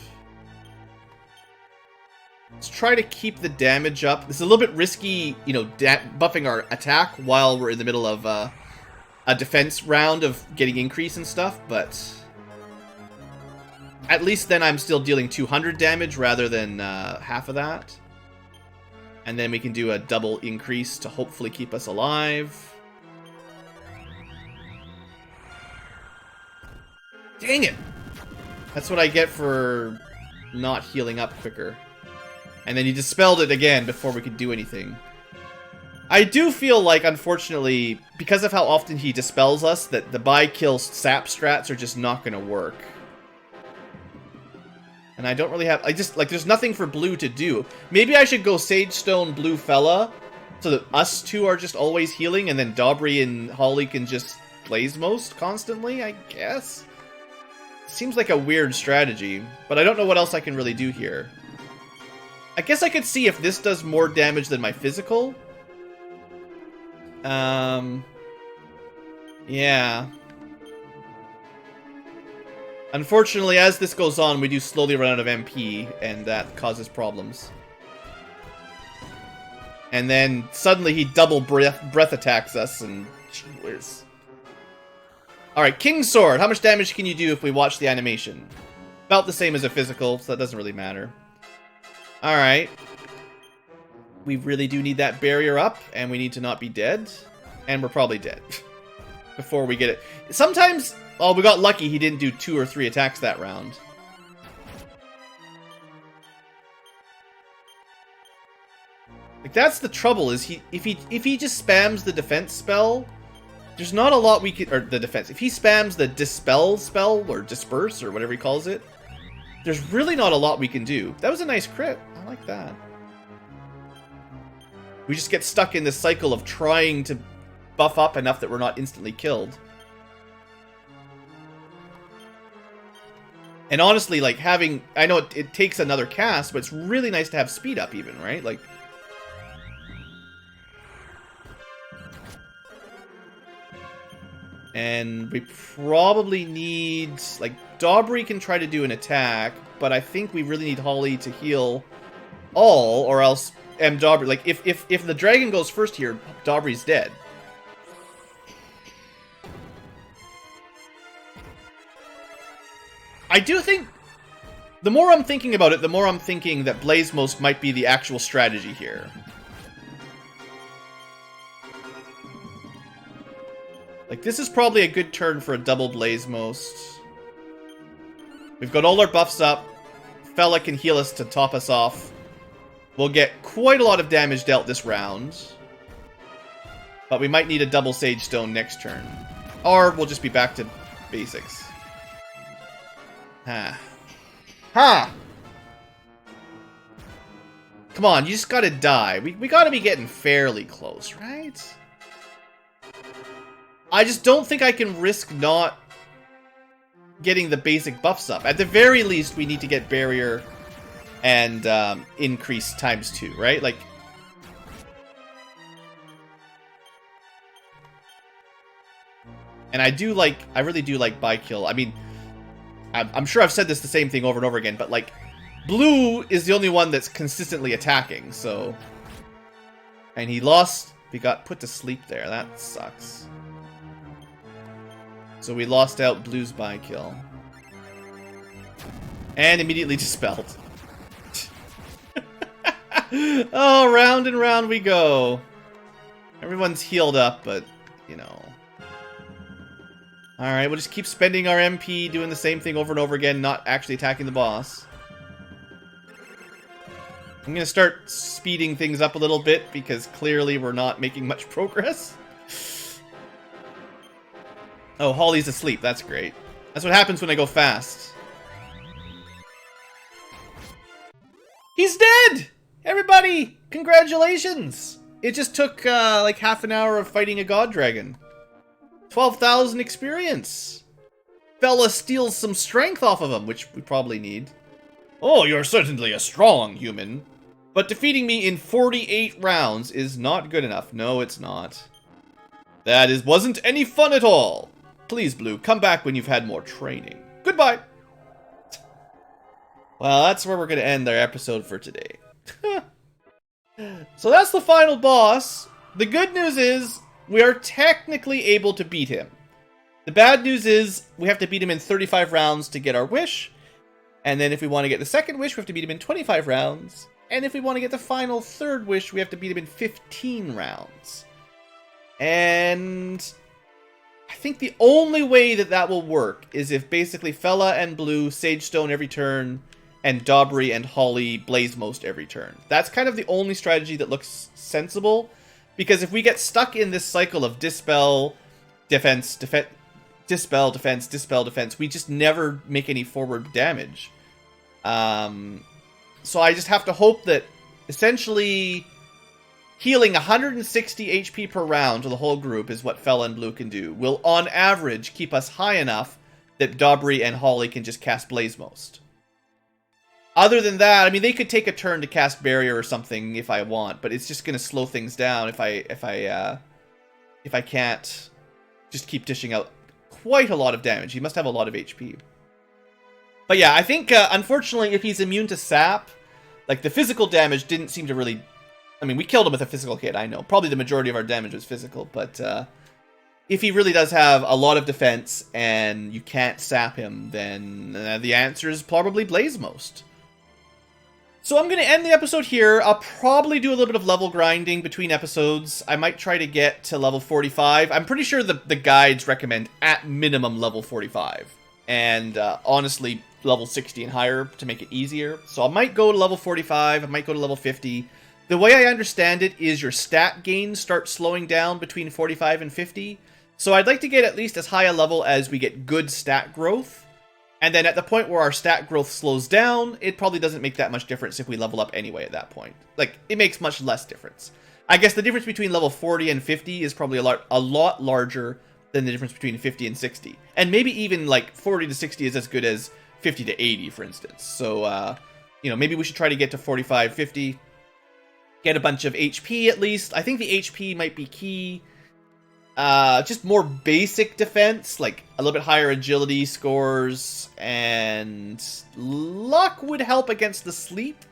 Let's try to keep the damage up. This is a little bit risky, you know, buffing our attack while we're in the middle of a defense round of getting increase and stuff, but at least then I'm still dealing 200 damage rather than half of that. And then we can do a double increase to hopefully keep us alive. Dang it! That's what I get for not healing up quicker. And then he dispelled it again before we could do anything. I do feel like, unfortunately, because of how often he dispels us, that the buy-kill sap strats are just not going to work. And I don't really have... there's nothing for blue to do. Maybe I should go Sage Stone Blue Fella, so that us two are just always healing, and then Daubry and Holly can just Blaze Most constantly, I guess? Seems like a weird strategy, but I don't know what else I can really do here. I guess I could see if this does more damage than my physical. Yeah. Unfortunately, as this goes on, we do slowly run out of MP, and that causes problems. And then suddenly he double breath attacks us, and where's... Alright, King's Sword. How much damage can you do if we watch the animation? About the same as a physical, so that doesn't really matter. Alright. We really do need that barrier up, and we need to not be dead. And we're probably dead. Before we get it. Sometimes... Oh, we got lucky he didn't do 2 or 3 attacks that round. Like, that's the trouble, is if he just spams the defense spell, there's not a lot we can... Or the defense. If he spams the dispel spell, or disperse, or whatever he calls it, there's really not a lot we can do. That was a nice crit. I like that. We just get stuck in this cycle of trying to buff up enough that we're not instantly killed. And honestly, like, having... I know it takes another cast, but it's really nice to have speed up even, right? Like... And we probably need... Like, Daubry can try to do an attack, but I think we really need Holly to heal all, or else Daubry... Like, if the dragon goes first here, Daubry's dead. I do think... The more I'm thinking about it, the more I'm thinking that Blaze Most might be the actual strategy here. Like, this is probably a good turn for a double Blaze Most. We've got all our buffs up. Fella can heal us to top us off. We'll get quite a lot of damage dealt this round. But we might need a double Sage Stone next turn. Or we'll just be back to basics. Ha. Ha! Come on, you just gotta die. We gotta be getting fairly close, right? I just don't think I can risk not getting the basic buffs up. At the very least, we need to get barrier and increase ×2, right? Like, and I really do like buy kill. I mean, I'm sure I've said this the same thing over and over again, but like, blue is the only one that's consistently attacking, so. And he lost, we got put to sleep there, that sucks. So we lost out blue's buy kill. And immediately dispelled. Oh, round and round we go. Everyone's healed up, but, you know. Alright, we'll just keep spending our MP, doing the same thing over and over again, not actually attacking the boss. I'm gonna start speeding things up a little bit, because clearly we're not making much progress. Oh, Holly's asleep, that's great. That's what happens when I go fast. He's dead! Everybody, congratulations! It just took, like half an hour of fighting a god dragon. 12,000 experience. Fella steals some strength off of him, which we probably need. Oh, you're certainly a strong human. But defeating me in 48 rounds is not good enough. No, it's not. That wasn't any fun at all. Please, Blue, come back when you've had more training. Goodbye. Well, that's where we're going to end our episode for today. So that's the final boss. The good news is we are technically able to beat him. The bad news is we have to beat him in 35 rounds to get our wish. And then if we want to get the second wish, we have to beat him in 25 rounds. And if we want to get the final third wish, we have to beat him in 15 rounds. And I think the only way that that will work is if basically Fella and Blue Sage Stone every turn, and Dobry and Holly Blaze Most every turn. That's kind of the only strategy that looks sensible. Because if we get stuck in this cycle of Dispel, Defense, Dispel, Defense, Dispel, Defense, we just never make any forward damage. So I just have to hope that essentially healing 160 HP per round to the whole group is what Fella and Blue can do. Will, on average, keep us high enough that Dobry and Holly can just cast Blaze Most. Other than that, I mean, they could take a turn to cast Barrier or something if I want, but it's just going to slow things down if I can't just keep dishing out quite a lot of damage. He must have a lot of HP. But yeah, I think, unfortunately, if he's immune to sap, like, the physical damage didn't seem to really... I mean, we killed him with a physical hit, I know. Probably the majority of our damage was physical, but if he really does have a lot of defense and you can't sap him, then the answer is probably Blaze Most. So I'm going to end the episode here. I'll probably do a little bit of level grinding between episodes. I might try to get to level 45. I'm pretty sure the guides recommend at minimum level 45. And honestly, level 60 and higher to make it easier. So I might go to level 45. I might go to level 50. The way I understand it is your stat gains start slowing down between 45 and 50. So I'd like to get at least as high a level as we get good stat growth. And then at the point where our stat growth slows down, it probably doesn't make that much difference if we level up anyway at that point. Like, it makes much less difference. I guess the difference between level 40 and 50 is probably a lot larger than the difference between 50 and 60. And maybe even, like, 40 to 60 is as good as 50 to 80, for instance. So, you know, maybe we should try to get to 45, 50. Get a bunch of HP at least. I think the HP might be key. Just more basic defense, like a little bit higher agility scores, and luck would help against the sleep.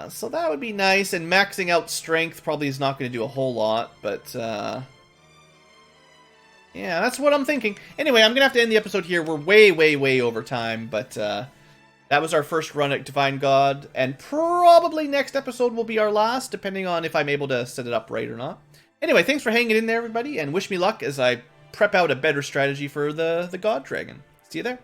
So that would be nice, and maxing out strength probably is not going to do a whole lot, but yeah, that's what I'm thinking. Anyway, I'm going to have to end the episode here. We're way over time, but that was our first run at Divine God, and probably next episode will be our last, depending on if I'm able to set it up right or not. Anyway, thanks for hanging in there, everybody, and wish me luck as I prep out a better strategy for the God Dragon. See you there.